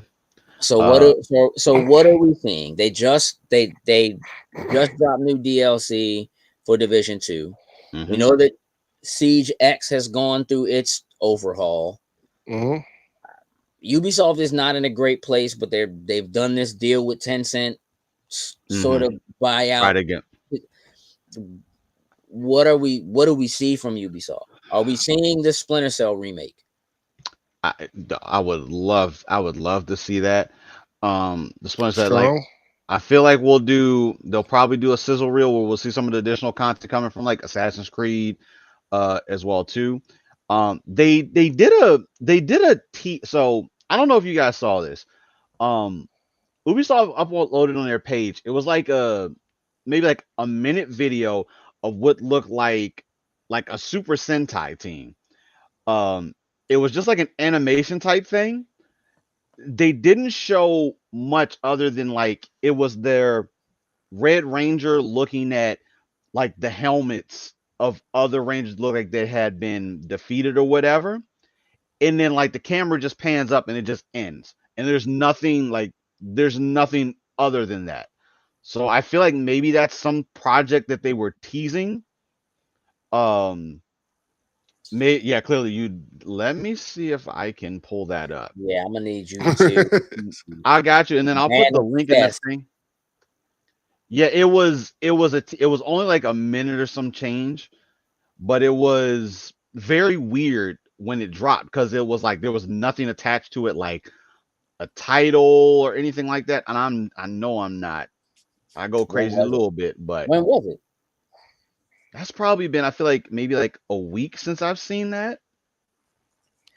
So what are we seeing? They just dropped new DLC for Division 2. We know that Siege X has gone through its overhaul. Ubisoft is not in a great place, but they've done this deal with Tencent, sort of buyout. Right again. What do we see from Ubisoft? Are we seeing the Splinter Cell remake? I would love to see that. The Splinter Cell, like, I feel like they'll probably do a sizzle reel where we'll see some of the additional content coming from like Assassin's Creed as well too. They did a so I don't know if you guys saw this. Ubisoft uploaded on their page. It was like maybe like a minute video of what looked like a Super Sentai team. It was just like an animation type thing. They didn't show much other than like it was their Red Ranger looking at like the helmets of other Rangers, look like they had been defeated or whatever. and then like the camera just pans up and it just ends, and there's nothing other than that. So I feel like maybe that's some project that they were teasing. Um, yeah, clearly you. Let me see if I can pull that up. Yeah, I'm gonna need you to. I got you, and then I'll put the link in the Manifest. thing. Yeah, it was only like a minute or some change, but it was very weird when it dropped because it was like there was nothing attached to it, like a title or anything like that. And I know I'm not. I go When crazy a was it? little bit, but When was it? that's probably been, I feel like maybe like a week since I've seen that.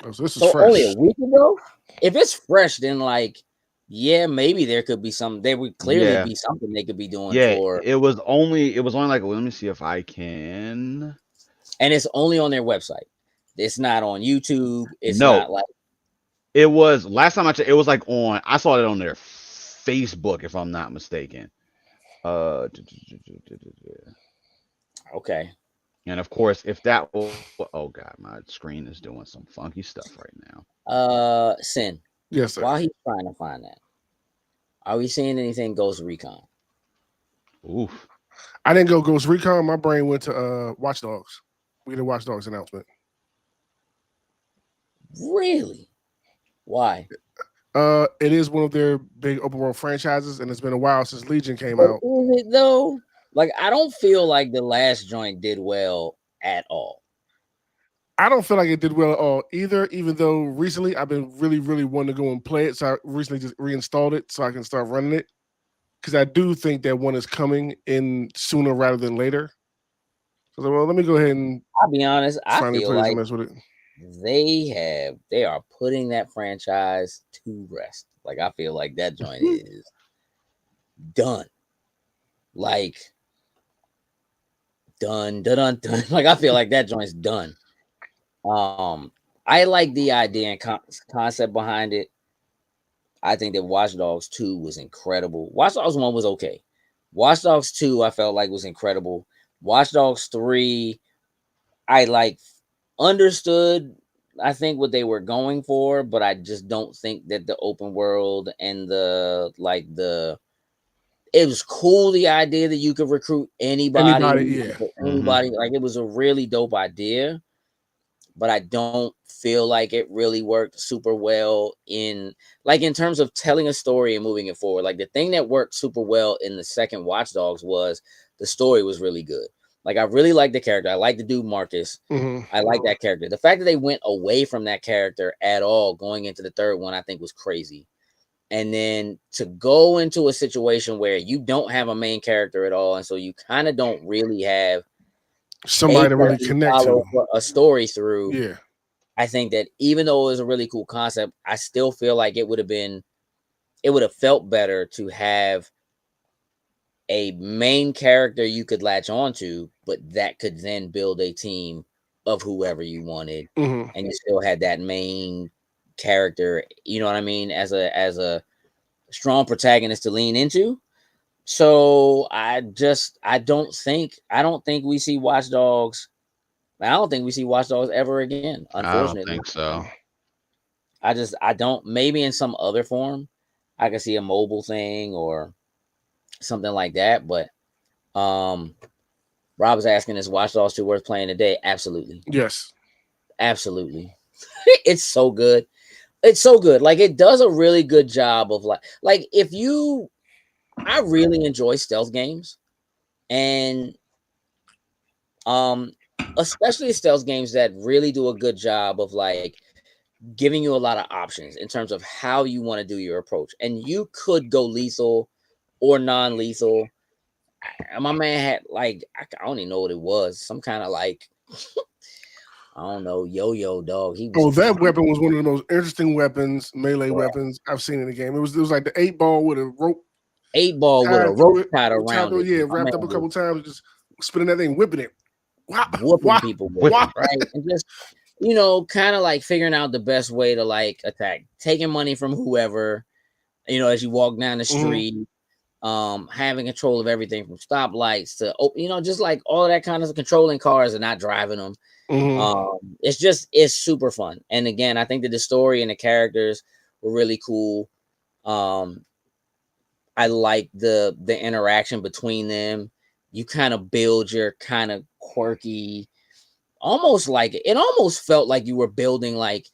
Oh, so this is So fresh. only a week ago? If it's fresh, then like, yeah, maybe there could be some. There would clearly Yeah. be something they could be doing Yeah, for, it was only like, let me see if I can. and it's only on their website. It's not on YouTube. It's No, not like it was last time I checked, it was like I saw it on their Facebook, if I'm not mistaken. okay. And of course, if that oh god, my screen is doing some funky stuff right now. Sin. Yes, sir. While he's trying to find that, are we seeing anything Ghost Recon? Oof. I didn't go Ghost Recon. My brain went to Watch Dogs. We did a Watch Dogs announcement. Really? Why? It is one of their big open world franchises, and it's been a while since Legion came But out. is it though? Like, I don't feel like the last joint did well at all. I don't feel like it did well at all either, even though recently I've been really, really wanting to go and play it. So I recently just reinstalled it so I can start running it. Because I do think that one is coming in sooner rather than later. So, well, let me go ahead and I'll be honest, I finally feel play this like and mess with it. they are putting that franchise to rest. Like, I feel like that joint is done. Like, done. Like, I feel like that joint's done. I like the idea and concept behind it. I think that Watch Dogs 2 was incredible. Watch Dogs 1 was okay. Watch Dogs 2, I felt like was incredible. Watch Dogs 3, I like understood, I think, what they were going for, but I just don't think that the open world and it was cool, the idea that you could recruit anybody, Yeah. anybody. Like, it was a really dope idea, but I don't feel like it really worked super well in terms of telling a story and moving it forward. Like, the thing that worked super well in the second Watch Dogs was the story was really good. Like, I really like the character. I like the dude Marcus. I like that character. The fact that they went away from that character at all going into the third one, I think, was crazy. And then to go into a situation where you don't have a main character at all, and so you kind of don't really have somebody to really connect to a story through. Yeah. I think that even though it was a really cool concept, I still feel like it would have felt better to have a main character you could latch onto, but that could then build a team of whoever you wanted, and you still had that main character, you know what I mean, as a strong protagonist to lean into. So I don't think we see Watch Dogs. I don't think we see Watch Dogs ever again, unfortunately. I don't think so. I don't, maybe in some other form. I could see a mobile thing or something like that, but Rob was asking, is Watch Dogs 2 worth playing today? Absolutely. Yes. Absolutely. It's so good. It's so good. Like, it does a really good job of like if you, I really enjoy stealth games, and especially stealth games that really do a good job of like giving you a lot of options in terms of how you want to do your approach. And you could go lethal or non-lethal. My man had like, I don't even know what it was, some kind of like I don't know, yo-yo dog. That weapon was one of the most interesting weapons, melee weapons I've seen in the game. It was like the 8-ball with a rope. 8-ball with a rope tied around it. Yeah, wrapped up a couple times, just spinning that thing, whipping it. Whooping people with it, right? And just, kind of like figuring out the best way to like attack, taking money from whoever, as you walk down the street, having control of everything from stoplights to just like all of that kind of controlling cars and not driving them. It's super fun. And again, I think that the story and the characters were really cool. I like the interaction between them. You kind of build your kind of quirky, almost like it almost felt like you were building like,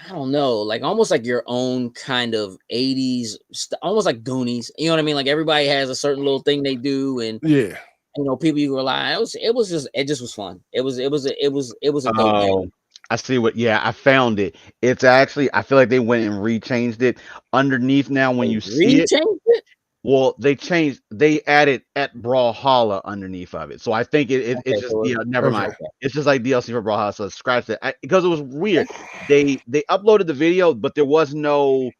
I don't know, like almost like your own kind of 80s, almost like Goonies. You know what I mean? Like everybody has a certain little thing they do, and Yeah. people you rely on. It just was fun. It was a dope game. I see what. Yeah, I found it. It's actually. I feel like they went and rechanged it underneath now. When you see it, well, they added at Brawlhalla underneath of it. So I think it's just so never mind. It's just like DLC for Brawlhalla. So scratch that because it was weird. They uploaded the video, but there was no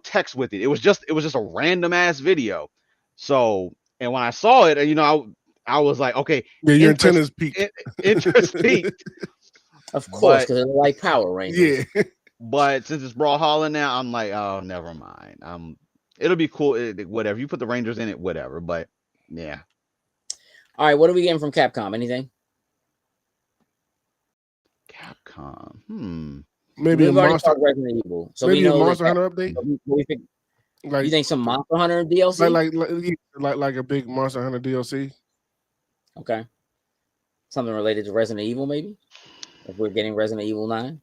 text with it. It was just a random ass video. So and when I saw it, I was like, okay, yeah, your antennas peaked. Interest peaked. Of course, because it's like Power Rangers. Yeah. But since it's Brawlhalla now, I'm like, oh, never mind. It'll be cool. Whatever. You put the Rangers in it, whatever. But yeah. All right, what are we getting from Capcom? Anything? Capcom. Maybe We've a already Monster. talked Resident Evil. So Maybe we know a Monster Hunter update. Like, you think some Monster Hunter DLC? Like a big Monster Hunter DLC. Okay. Something related to Resident Evil, maybe? If we're getting Resident Evil 9?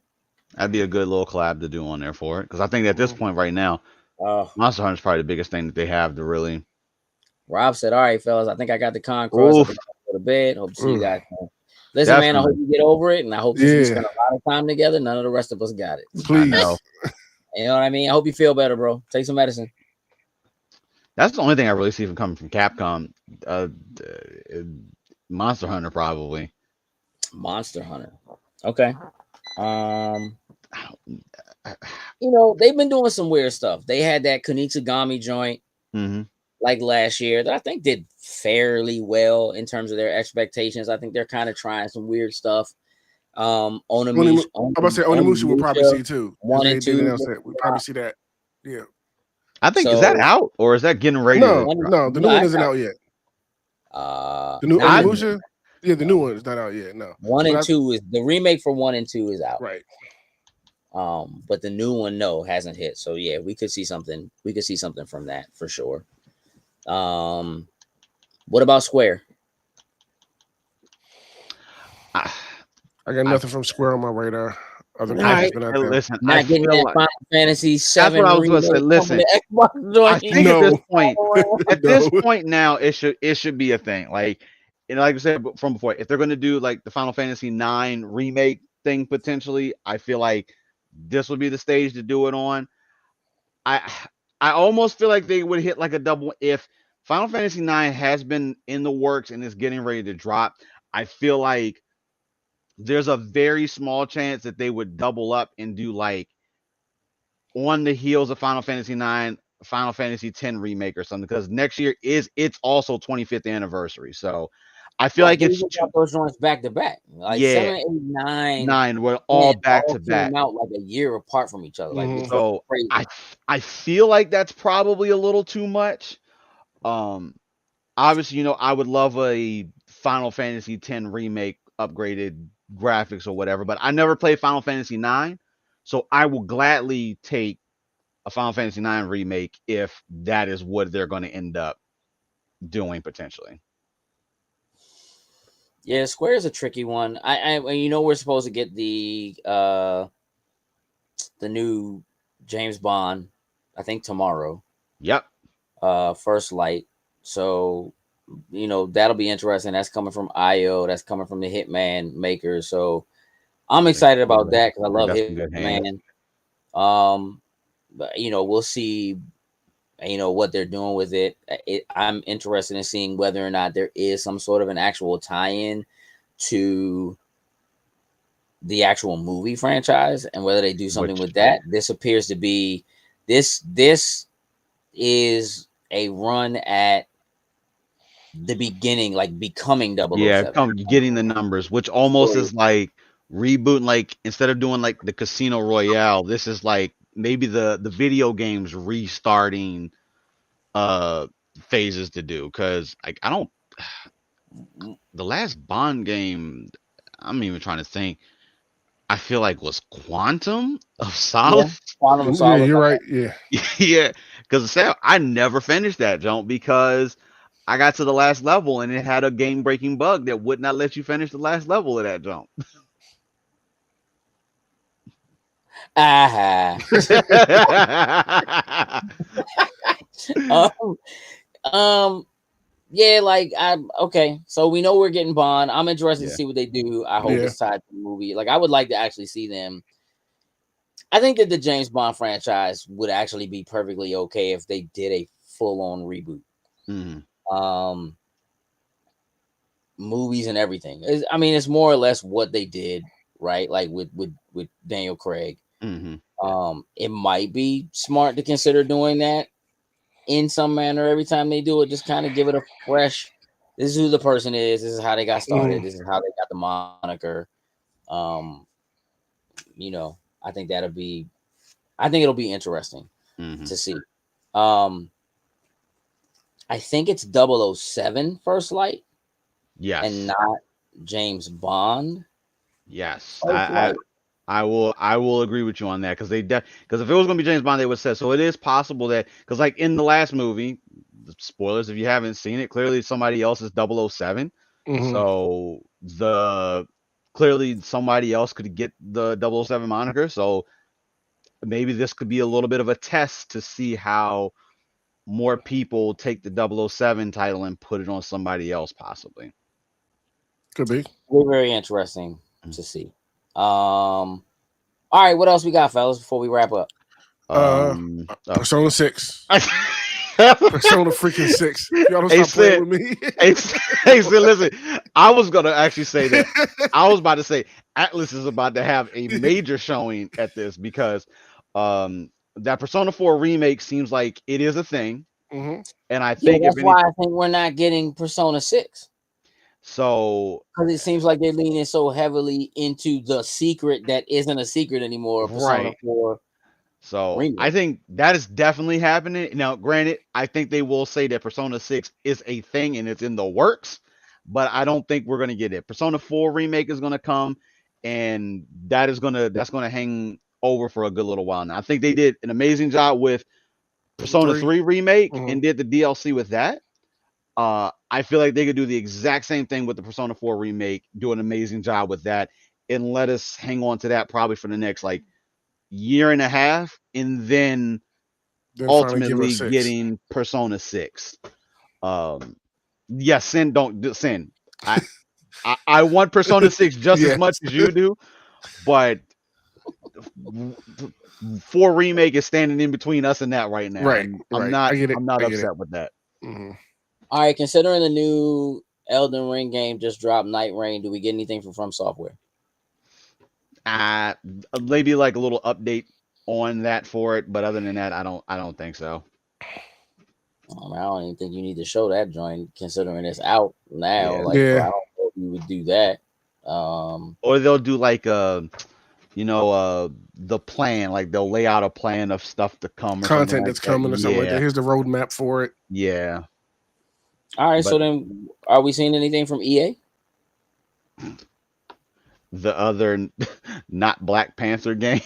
That'd be a good little collab to do on there for it. Because I think at this point right now, Monster Hunter is probably the biggest thing that they have to really. Rob said, all right, fellas, I think I got the Concross. I think I'm go to bed. Hope to see you guys. Listen, definitely. Man, I hope you get over it. And I hope we spend a lot of time together. None of the rest of us got it. Please. You know what I mean? I hope you feel better, bro. Take some medicine. That's the only thing I really see from coming from Capcom. Monster Hunter, probably. Monster Hunter. Okay. They've been doing some weird stuff. They had that Kunitsugami joint like last year that I think did fairly well in terms of their expectations. I think they're kind of trying some weird stuff. Onimusha, I'm about to say Onimusha we'll probably see too. 1 and 2. We'll probably see that. Yeah. I think is that out or is that getting ready? No, the new one isn't out yet. The new Onimusha? Yeah, the new one is not out yet. No. 1 and 2 is the remake for 1 and 2 is out. Right. But the new one, hasn't hit. So yeah, we could see something. We could see something from that for sure. What about Square? I got nothing from Square on my radar. Other than listen, not getting that like, Final Fantasy 7. That's what I was going to say. Listen, I think at this point now, it should be a thing. Like, like I said from before, if they're going to do like the Final Fantasy 9 remake thing potentially, I feel like this would be the stage to do it on. I almost feel like they would hit like a double if Final Fantasy 9 has been in the works and is getting ready to drop. I feel like there's a very small chance that they would double up and do like on the heels of Final Fantasy 9, Final Fantasy 10 remake or something, because next year it's also 25th anniversary. So I feel like it's those joints back to back. Like 7, 8, 9 were all back to back, out like a year apart from each other. Like so I feel like that's probably a little too much. Obviously, I would love a Final Fantasy 10 remake, upgraded graphics or whatever, but I never played Final Fantasy 9, so I will gladly take a Final Fantasy 9 remake if that is what they're going to end up doing potentially. Yeah, Square is a tricky one. I we're supposed to get the new James Bond, I think tomorrow. Yep. First Light. So that'll be interesting. That's coming from IO. That's coming from the Hitman makers. So I'm excited about that because I love Hitman. But we'll see. What they're doing with it. I'm interested in seeing whether or not there is some sort of an actual tie-in to the actual movie franchise and whether they do something with that. This appears to be this is a run at the beginning, like becoming 007. Yeah, getting the numbers, which almost is like rebooting. Like instead of doing like the Casino Royale, this is like maybe the video games restarting phases to do because I don't. The last Bond game, I'm even trying to think. I feel like was Quantum of Yeah, Solace. Quantum of Yeah, Solace. you're right. Yeah. Yeah, because I never finished that jump because I got to the last level and it had a game breaking bug that would not let you finish the last level of that jump. Aha. um, um, yeah, like I'm okay. So we know we're getting Bond. I'm interested to Yeah. see what they do. I hope Yeah. it's tied to the movie. Like I would like to actually see them. I think that the James Bond franchise would actually be perfectly okay if they did a full-on reboot. Mhm, Movies and everything. I mean, it's more or less what they did, right? Like with Daniel Craig. mhm. It might be smart to consider doing that in some manner every time they do it. Just kind of give it a fresh. This is who the person is. This is how they got started. Mhm. This is how they got the moniker. Um, I think that'll be. I think it'll be interesting Mhm. to see. Um, I think it's 007 First Light Yes. and not James Bond. Yes. First Light. I will agree with you on that because because if it was going to be James Bond, they would say so. It is possible that because like in the last movie, spoilers if you haven't seen it, clearly somebody else is 007. Mhm. So clearly somebody else could get the 007 moniker. So maybe this could be a little bit of a test to see how more people take the 007 title and put it on somebody else possibly. Could be. We're very interesting to see. All right, what else we got, fellas, before we wrap up? Persona 6. Persona freaking 6. Y'all don't Hey, stop playing Sid. with me. Hey, so listen, I was gonna actually say that. I was about to say Atlas is about to have a major showing at this because that Persona 4 remake seems like it is a thing. hmm And I Yeah, think if that's any why I think we're not getting Persona 6. so Because it seems like they're leaning so heavily into the secret that isn't a secret anymore. Persona right. 4 So remake. I think that is definitely happening. Now, granted, I think they will say that Persona 6 is a thing and it's in the works, but I don't think we're gonna get it. Persona 4 remake is gonna come, and that's gonna hang over for a good little while now. I think they did an amazing job with Persona 3. 3 remake hmm and did the DLC with that. I feel like they could do the exact same thing with the Persona 4 remake, do an amazing job with that, and let us hang on to that probably for the next like year and a half, and then Then finally give ultimately us 6. getting Persona 6. Um, yes, Sin don't Sin. I want Persona 6 just as Yes. much as you do, but 4 remake is standing in between us and that right now, Right. and Right. I get it. I'm not I get it. upset with that. hmm All right, considering the new Elden Ring game just dropped, Night Rain, do we get anything from Software? Maybe like a little update on that for it, but other than that, I don't think so. I don't even think you need to show that joint, considering it's out now. Yeah. Like, so I Yeah. don't know if you would do that. Or they'll do like the plan, like they'll lay out a plan of stuff to come or something Content like that's that. coming or something like that. Here's the roadmap for it. Yeah. All right, so But then are we seeing anything from EA? the other not Black Panther game.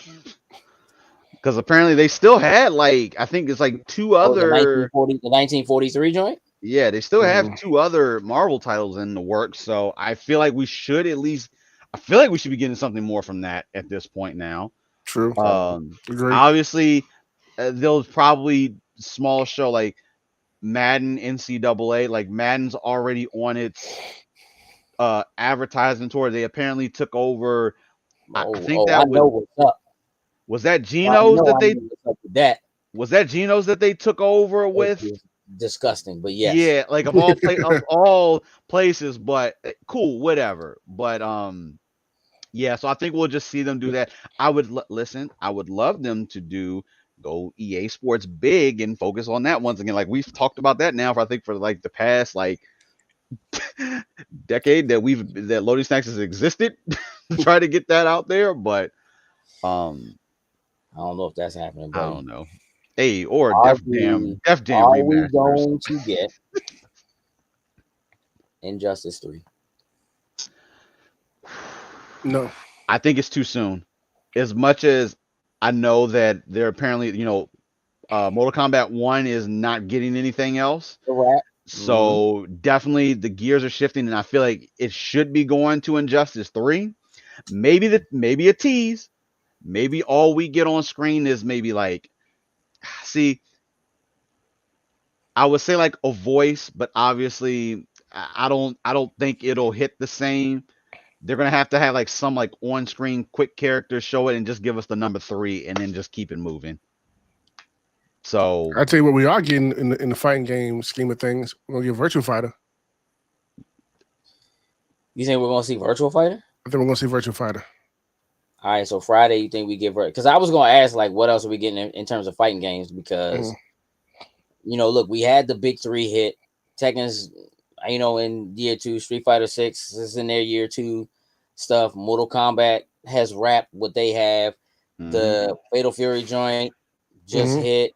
Because apparently they still had like I think it's like two Oh, the other 1943 joint? yeah, they still have Mhm. two other Marvel titles in the works. So I feel like we should at least I feel like we should be getting something more from that at this point now. True. Agree. Obviously there's probably small show like Madden NCAA. Like Madden's already on its advertising tour. They apparently took over. I think I that know what's up. was that I Geno's know that I they know what's up with that. was that Geno's that they took over Which with. is disgusting, but yes. Yeah, like of all places, but cool, whatever. But yeah, so I think we'll just see them do that. I would listen. I would love them to go EA Sports big and focus on that once again. Like we've talked about that now for I think for like the past like decade that Loading Snacks has existed. Try to get that out there, but I don't know if that's happening, I buddy. don't know. Hey, or Are Def Jam are we remasters. going to get Injustice 3? No. I think it's too soon. As much as I know that they're apparently, Mortal Kombat 1 is not getting anything else. Correct. So definitely the gears are shifting, and I feel like it should be going to Injustice 3. Maybe a tease. Maybe all we get on screen is maybe like, see, I would say like a voice, but obviously I don't think it'll hit the same. They're gonna have to have like some like on screen quick characters show it and just give us the number 3 and then just keep it moving. So I tell you what, we are getting in the fighting game scheme of things. We're gonna get Virtua Fighter. You think we're gonna see Virtua Fighter? I think we're gonna see Virtua Fighter. All right, so Friday, you think we get because I was gonna ask like what else are we getting in terms of fighting games because look, we had the big 3 hit. Tekken's in year 2, Street Fighter 6 is in their year 2 stuff. Mortal Kombat has wrapped what they have. The Fatal Fury joint just hit.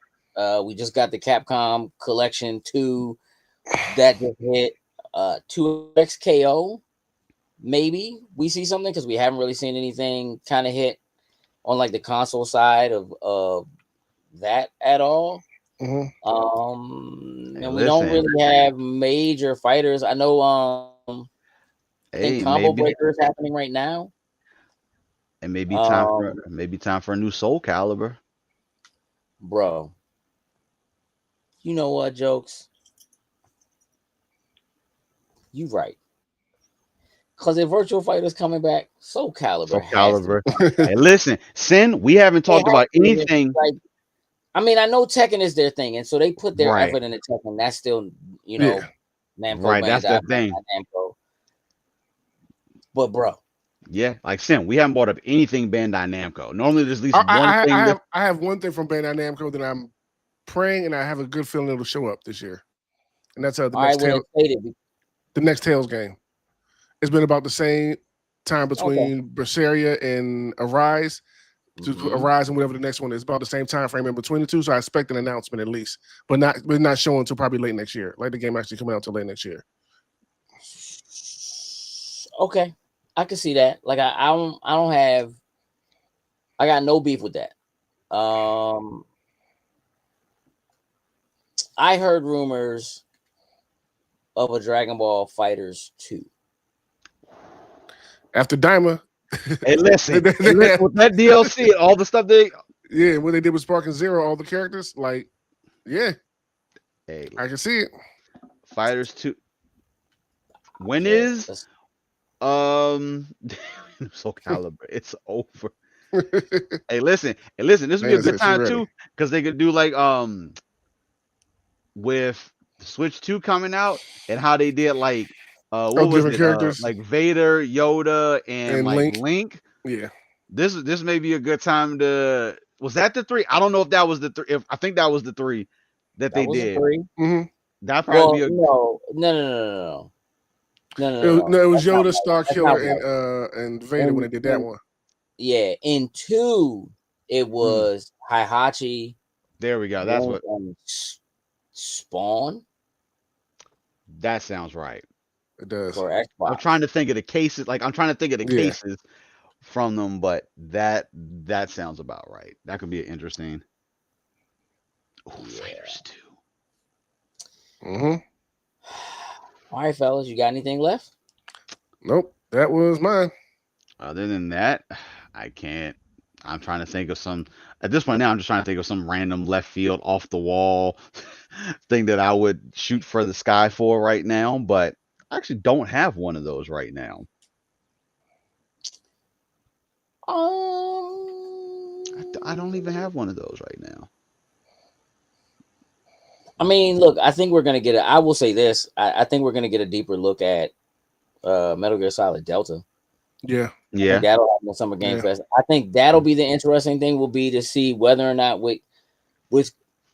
We just got the Capcom Collection 2 that just hit. 2XKO. Maybe we see something because we haven't really seen anything kind of hit on like the console side of that at all. And we don't really have major fighters. I know I think Combo Breaker is happening right now. And maybe time for a new Soul Calibur. Bro. You know what, Jokes? You right. Because if Virtual Fighter's coming back, Soul Calibur. Hey, listen, Sin, we haven't talked about anything. Like, I mean, I know Tekken is their thing, and so they put their effort into Tekken. That's still, Namco. Right, that's the thing. Namco. But bro. Yeah, like Sin, we haven't brought up anything Bandai Namco. Normally there's at least one thing. I have one thing from Bandai Namco that I'm praying and I have a good feeling it'll show up this year. And that's the next Tales game. It's been about the same time between Berseria and Arise. Arise and whatever the next one is, about the same time frame in between the two. So I expect an announcement at least, but not showing until probably late next year. Like the game actually coming out until late next year. Okay, I can see that. Like I got no beef with that. I heard rumors of a Dragon Ball Fighters 2. After Daima. Hey, listen, with that DLC, all the stuff what they did with Spark and Zero, all the characters, like, hey, I can see it. Fighters 2. When is Soul Calibur? It's over. Hey, listen, this would be a good time too, because they could do like with Switch 2 coming out and how they did like what was it? Characters like Vader, Yoda, and like Link. Yeah. This may be a good time to. Was that the 3? I don't know if that was the 3. I think that was the 3 that they did. That probably be a no. It was Yoda, Star Killer, and Vader when they did that one. Yeah, in 2, it was Heihachi. There we go. That's what Spawn. That sounds right. It does. For Xbox. I'm trying to think of the cases. Like I'm trying to think of the cases from them, but that sounds about right. That could be interesting. Fighters 2. All right, fellas, you got anything left? Nope, that was mine. Other than that, I can't. I'm trying to think of some. At this point now, I'm just trying to think of some random left field, off the wall thing that I would shoot for the sky for right now. But I actually don't have one of those right now. I don't even have one of those right now. I mean, look, I think we're gonna get I will say this. I think we're gonna get a deeper look at Metal Gear Solid Delta. Yeah. That'll happen in Summer Game Fest. I think that'll be the interesting thing. Will be to see whether or not with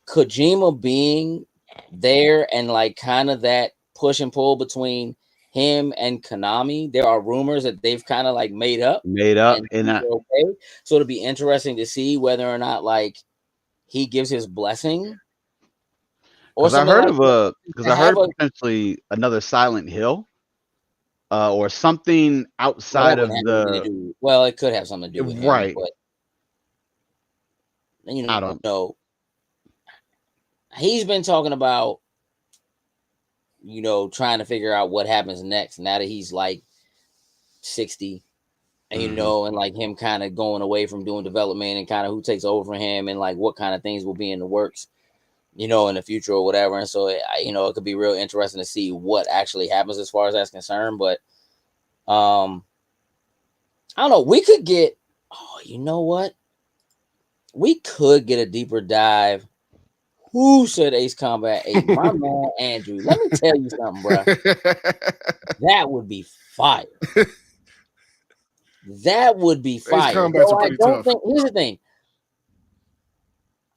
Kojima being there and like kind of that push and pull between him and Konami. There are rumors that they've kind of like made up, and so it'll be interesting to see whether or not like he gives his blessing, or Because I something heard like of that, because to I have heard a potentially another Silent Hill, or something well, outside that of wouldn't have anything to the do. Well, it could have something to do with him, right. but I don't. he's been talking about trying to figure out what happens next now that he's like 60, and Mhm. and like him kind of going away from doing development and kind of who takes over for him and like what kind of things will be in the works, in the future or whatever. And so it could be real interesting to see what actually happens as far as that's concerned. But I don't know. We could get, oh, you know what? We could get a deeper dive. Who said Ace Combat 8? My man Andrew. Let me tell you something, bro. That would be fire. That would be Ace fire. Combat's So I pretty don't tough. think. Here's the thing.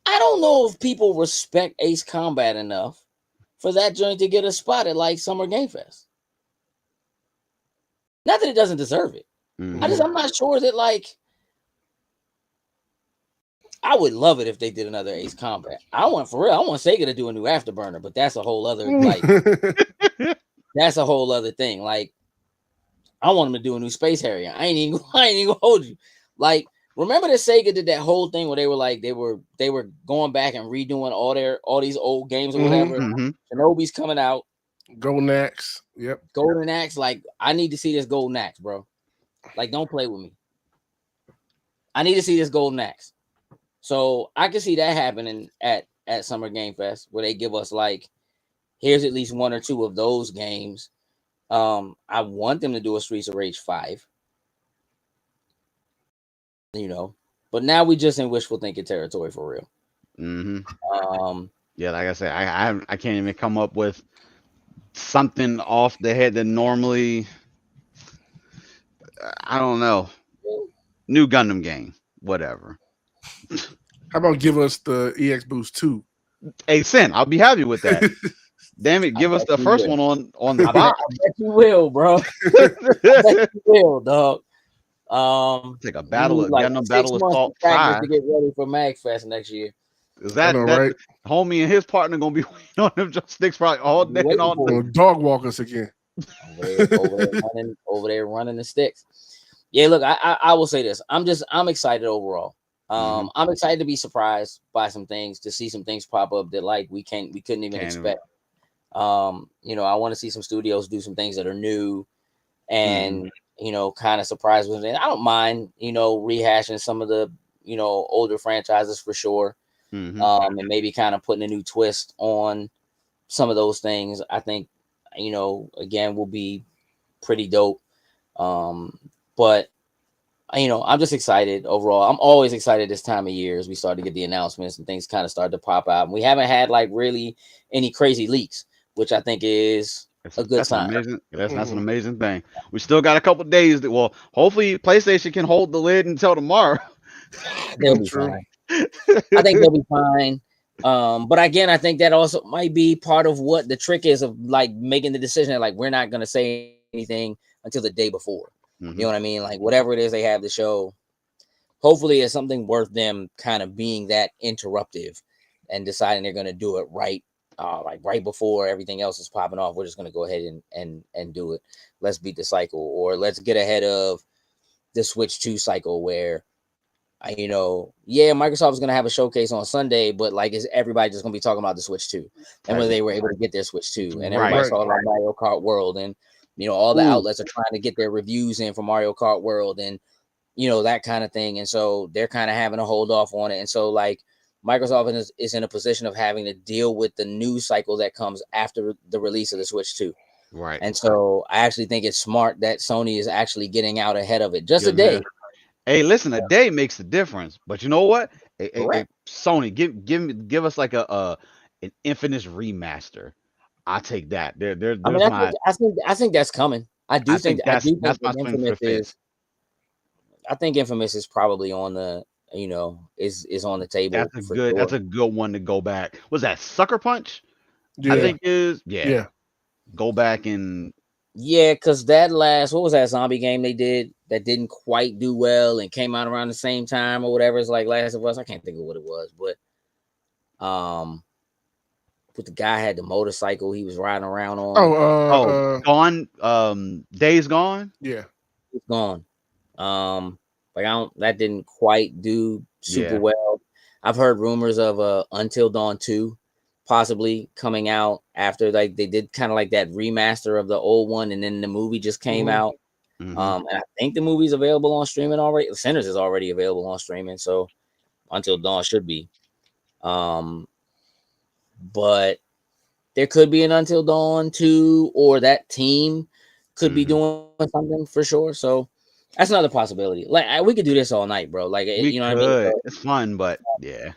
I don't know if people respect Ace Combat enough for that joint to get a spot at like Summer Game Fest. Not that it doesn't deserve it. Mhm. I'm not sure that like. I would love it if they did another Ace Combat. I want Sega to do a new Afterburner, but that's a whole other that's a whole other thing. Like, I want them to do a new Space Harrier. I ain't even gonna hold you. Like, remember that Sega did that whole thing where they were like they were going back and redoing all these old games or whatever. Mhm. Shinobi's coming out. Golden Axe. Yep. Golden Axe. Like, I need to see this Golden Axe, bro. Like, don't play with me. I need to see this Golden Axe. So I can see that happening at Summer Game Fest, where they give us like, here's at least one or two of those games. I want them to do a Streets of Rage 5. But now we just in wishful thinking territory for real. Mhm. Um, Yeah, like I said, I can't even come up with something off the head that normally I don't know. New Gundam game, whatever. How about give us the EX Boost 2? Hey, Sin, I'll be happy with that. Damn it, give us bet the you first will. one on the I box. bet you will, bro. I bet you will, dog. Take a You battle need of like Gundam 6 Battle months of Assault practice 5. to get ready for MagFest next year. Is I know, that right? homie and his partner gonna be waiting on them joysticks probably all Be day and waiting all for night? Gonna dog walk us again. over there running the sticks. Yeah, look, I will say this. I'm excited overall. Mhm. I'm excited to be surprised by some things, to see some things pop up that like we couldn't even Can't even. expect. I want to see some studios do some things that are new and kind of surprise with it. I don't mind, rehashing some of the, older franchises for sure. Mhm. And maybe kind of putting a new twist on some of those things. I think, again, will be pretty dope. But I'm just excited overall. I'm always excited this time of year as we start to get the announcements and things kind of start to pop out. And we haven't had like really any crazy leaks, which I think is a good That's an sign. amazing. That's an Mhm. amazing thing. We still got a couple days. Well, hopefully PlayStation can hold the lid until tomorrow. They'll be True. fine. I think they'll be fine. But again, I think that also might be part of what the trick is of like making the decision that, like, we're not gonna say anything until the day before. You know what I mean? Like, whatever it is they have to show, hopefully it's something worth them kind of being that interruptive and deciding they're gonna do it right. Like right before everything else is popping off, we're just gonna go ahead and do it. Let's beat the cycle, or let's get ahead of the Switch 2 cycle where Microsoft is going to have a showcase on Sunday, but like, is everybody just going to be talking about the Switch 2 and whether they were able to get their Switch 2? And everybody's Right. talking about Mario Kart World, and all the Ooh. outlets are trying to get their reviews in for Mario Kart World, and that kind of thing. And so they're kind of having to hold off on it. And so like Microsoft is in a position of having to deal with the news cycle that comes after the release of the Switch 2. Right. And so I actually think it's smart that Sony is actually getting out ahead of it just a Getting day. ahead. Hey, listen, a day makes a difference. But you know what? Hey, Correct. Sony, give us like an Infinite remaster. I take that. There's I mean, my. I think that's coming. I do think that's that my swing for the Infamous fence. is. I think Infamous is probably on the is on the table. That's For sure. That's a good one to go back. Was that Sucker Punch? Yeah. I think is yeah. Yeah. Go back and Yeah, because that last, what was that zombie game they did that didn't quite do well and came out around the same time or whatever? It's like Last of Us. I can't think of what it was, but But the guy had the motorcycle he was riding around on. Oh, Gone. Days Gone. Yeah. It's gone. Like that didn't quite do super Yeah. well. I've heard rumors of Until Dawn 2 possibly coming out after like they did kind of like that remaster of the old one, and then the movie just came out. Mhm. And I think the movie's available on streaming already. Sinners is already available on streaming, so Until Dawn should be. But there could be an Until Dawn 2, or that team could be doing something for sure. So that's another possibility. Like we could do this all night, bro. Like We you know could. what I mean? So, It's fun, but yeah.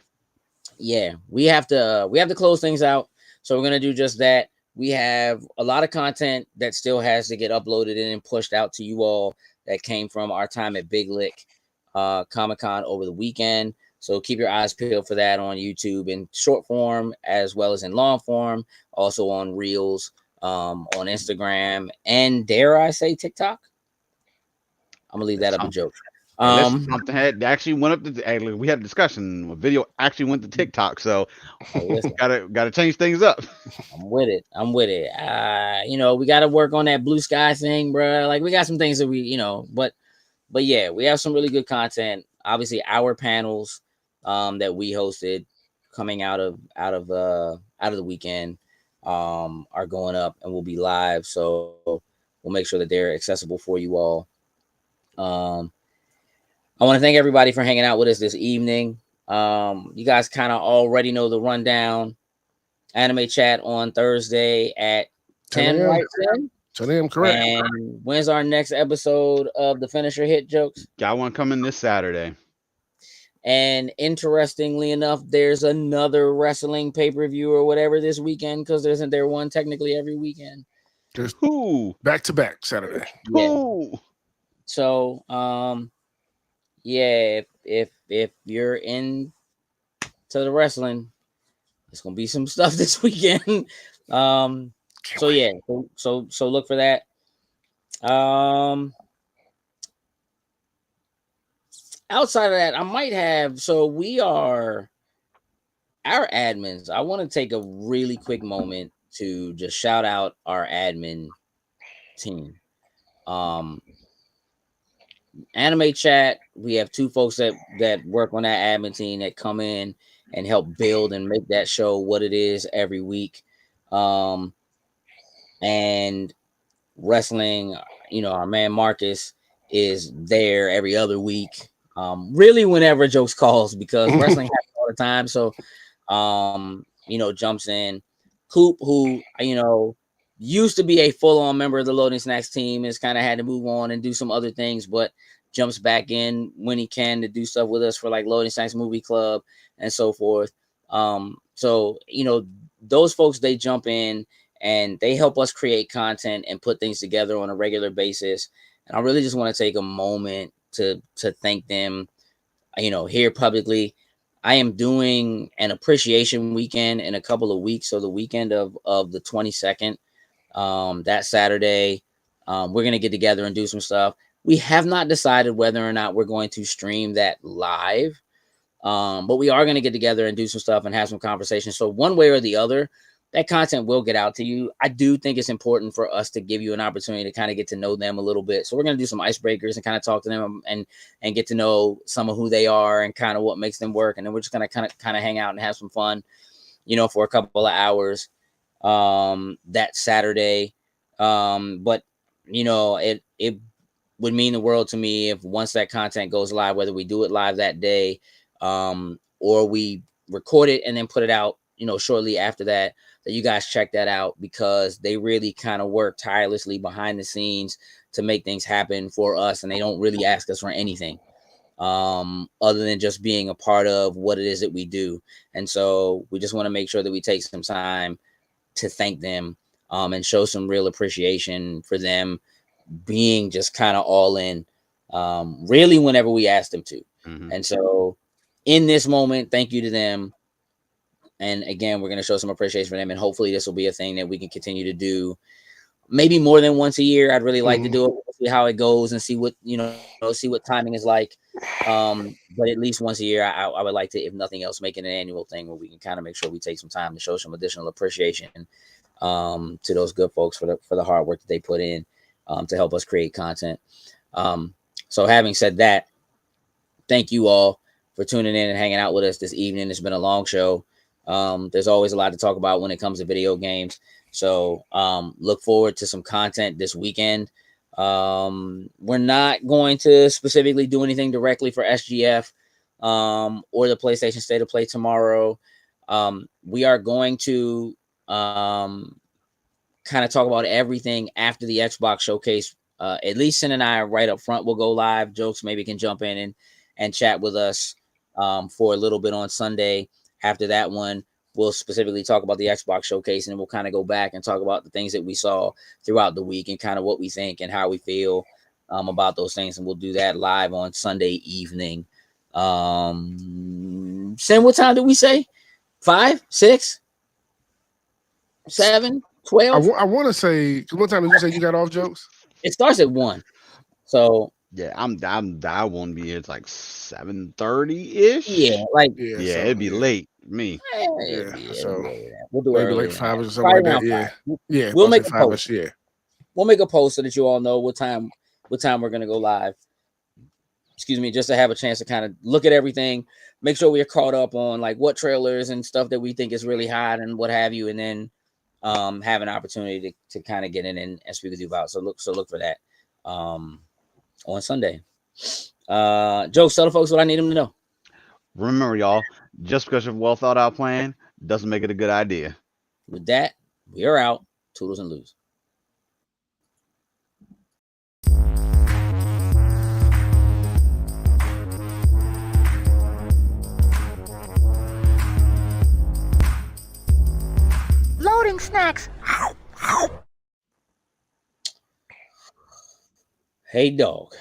yeah, we have to close things out. So we're gonna do just that. We have a lot of content that still has to get uploaded and pushed out to you all that came from our time at Big Lick Comic-Con over the weekend. So keep your eyes peeled for that on YouTube in short form as well as in long form, also on Reels, on Instagram, and dare I say TikTok? I'm gonna leave that up a joke. Hey, listen, something had actually went up to. We had a discussion. A video actually went to TikTok, so gotta change things up. I'm with it. You know, we got to work on that blue sky thing, bro. Like we got some things that we, you know, but yeah, we have some really good content. Obviously, our panels that we hosted coming out of the weekend are going up and will be live. So we'll make sure that they're accessible for you all. I want to thank everybody for hanging out with us this evening. You guys kind of already know the rundown. Anime chat on Thursday at 10, right? 10 a.m. correct. And when's our next episode of the Finisher Hit Jokes? Got one coming this Saturday. And interestingly enough, there's another wrestling pay-per-view or whatever this weekend, because isn't there one technically every weekend? There's back to back Saturday. Yeah. So yeah, if you're into the wrestling, it's gonna be some stuff this weekend. So yeah, so look for that. Outside of that, I might have. So we are our admins. I want to take a really quick moment to just shout out our admin team. Anime chat. We have two folks that work on that admin team that come in and help build and make that show what it is every week. And wrestling, you know, our man Marcus is there every other week. Really whenever Jokes calls, because wrestling happens all the time. So you know, jumps in. Coop, who, you know, used to be a full-on member of the Loading Snacks team, has kind of had to move on and do some other things, but jumps back in when he can to do stuff with us for like Loading Snacks Movie Club and so forth. So, you know, those folks, they jump in and they help us create content and put things together on a regular basis. And I really just want to take a moment to thank them, you know, here publicly. I am doing an appreciation weekend in a couple of weeks. So the weekend of the 22nd, that Saturday, we're going to get together and do some stuff. We have not decided whether or not we're going to stream that live. But we are going to get together and do some stuff and have some conversations. So one way or the other, that content will get out to you. I do think it's important for us to give you an opportunity to kind of get to know them a little bit. So we're going to do some icebreakers and kind of talk to them and get to know some of who they are and kind of what makes them work. And then we're just going to kind of hang out and have some fun, you know, for a couple of hours that Saturday. But you know, it would mean the world to me if once that content goes live, whether we do it live that day, or we record it and then put it out, you know, shortly after that, that you guys check that out, because they really kind of work tirelessly behind the scenes to make things happen for us. And they don't really ask us for anything other than just being a part of what it is that we do. And so we just want to make sure that we take some time to thank them and show some real appreciation for them being just kind of all in really whenever we ask them to. And so in this moment, thank you to them. And again, we're going to show some appreciation for them, and hopefully this will be a thing that we can continue to do maybe more than once a year. I'd really like to do it, see how it goes, and see what see what timing is like. But at least once a year, I would like to, if nothing else, make it an annual thing where we can kind of make sure we take some time to show some additional appreciation to those good folks for the hard work that they put in to help us create content. So having said that, thank you all for tuning in and hanging out with us this evening. It's been a long show. There's always a lot to talk about when it comes to video games. So look forward to some content this weekend. We're not going to specifically do anything directly for SGF or the PlayStation State of Play tomorrow. We are going to kind of talk about everything after the Xbox showcase. At least Sin and I right up front will go live. Jokes maybe can jump in and chat with us for a little bit on Sunday. After that one, we'll specifically talk about the Xbox showcase, and then we'll kind of go back and talk about the things that we saw throughout the week and kind of what we think and how we feel about those things. And we'll do that live on Sunday evening. Sam, what time did we say? 5, 6, 7, 12? I want to say, because what time did you say you got off, Jokes? It starts at 1. So yeah, I won't be here. It's like 7:30 ish. yeah, like yeah, it'd be late. Me. So we'll do maybe it like 5 or something like that. Yeah. We'll make a 5 post. Yeah. We'll make a post so that you all know what time we're gonna go live. Excuse me, just to have a chance to kind of look at everything, make sure we're caught up on like what trailers and stuff that we think is really hot and what have you, and then have an opportunity to kind of get in and speak with you about. So look for that on Sunday. Joe, tell the folks what I need them to know. Remember, y'all, just because you have a well thought out plan doesn't make it a good idea. With that, we are out. Toodles and lose. Loading snacks. Hey, dog.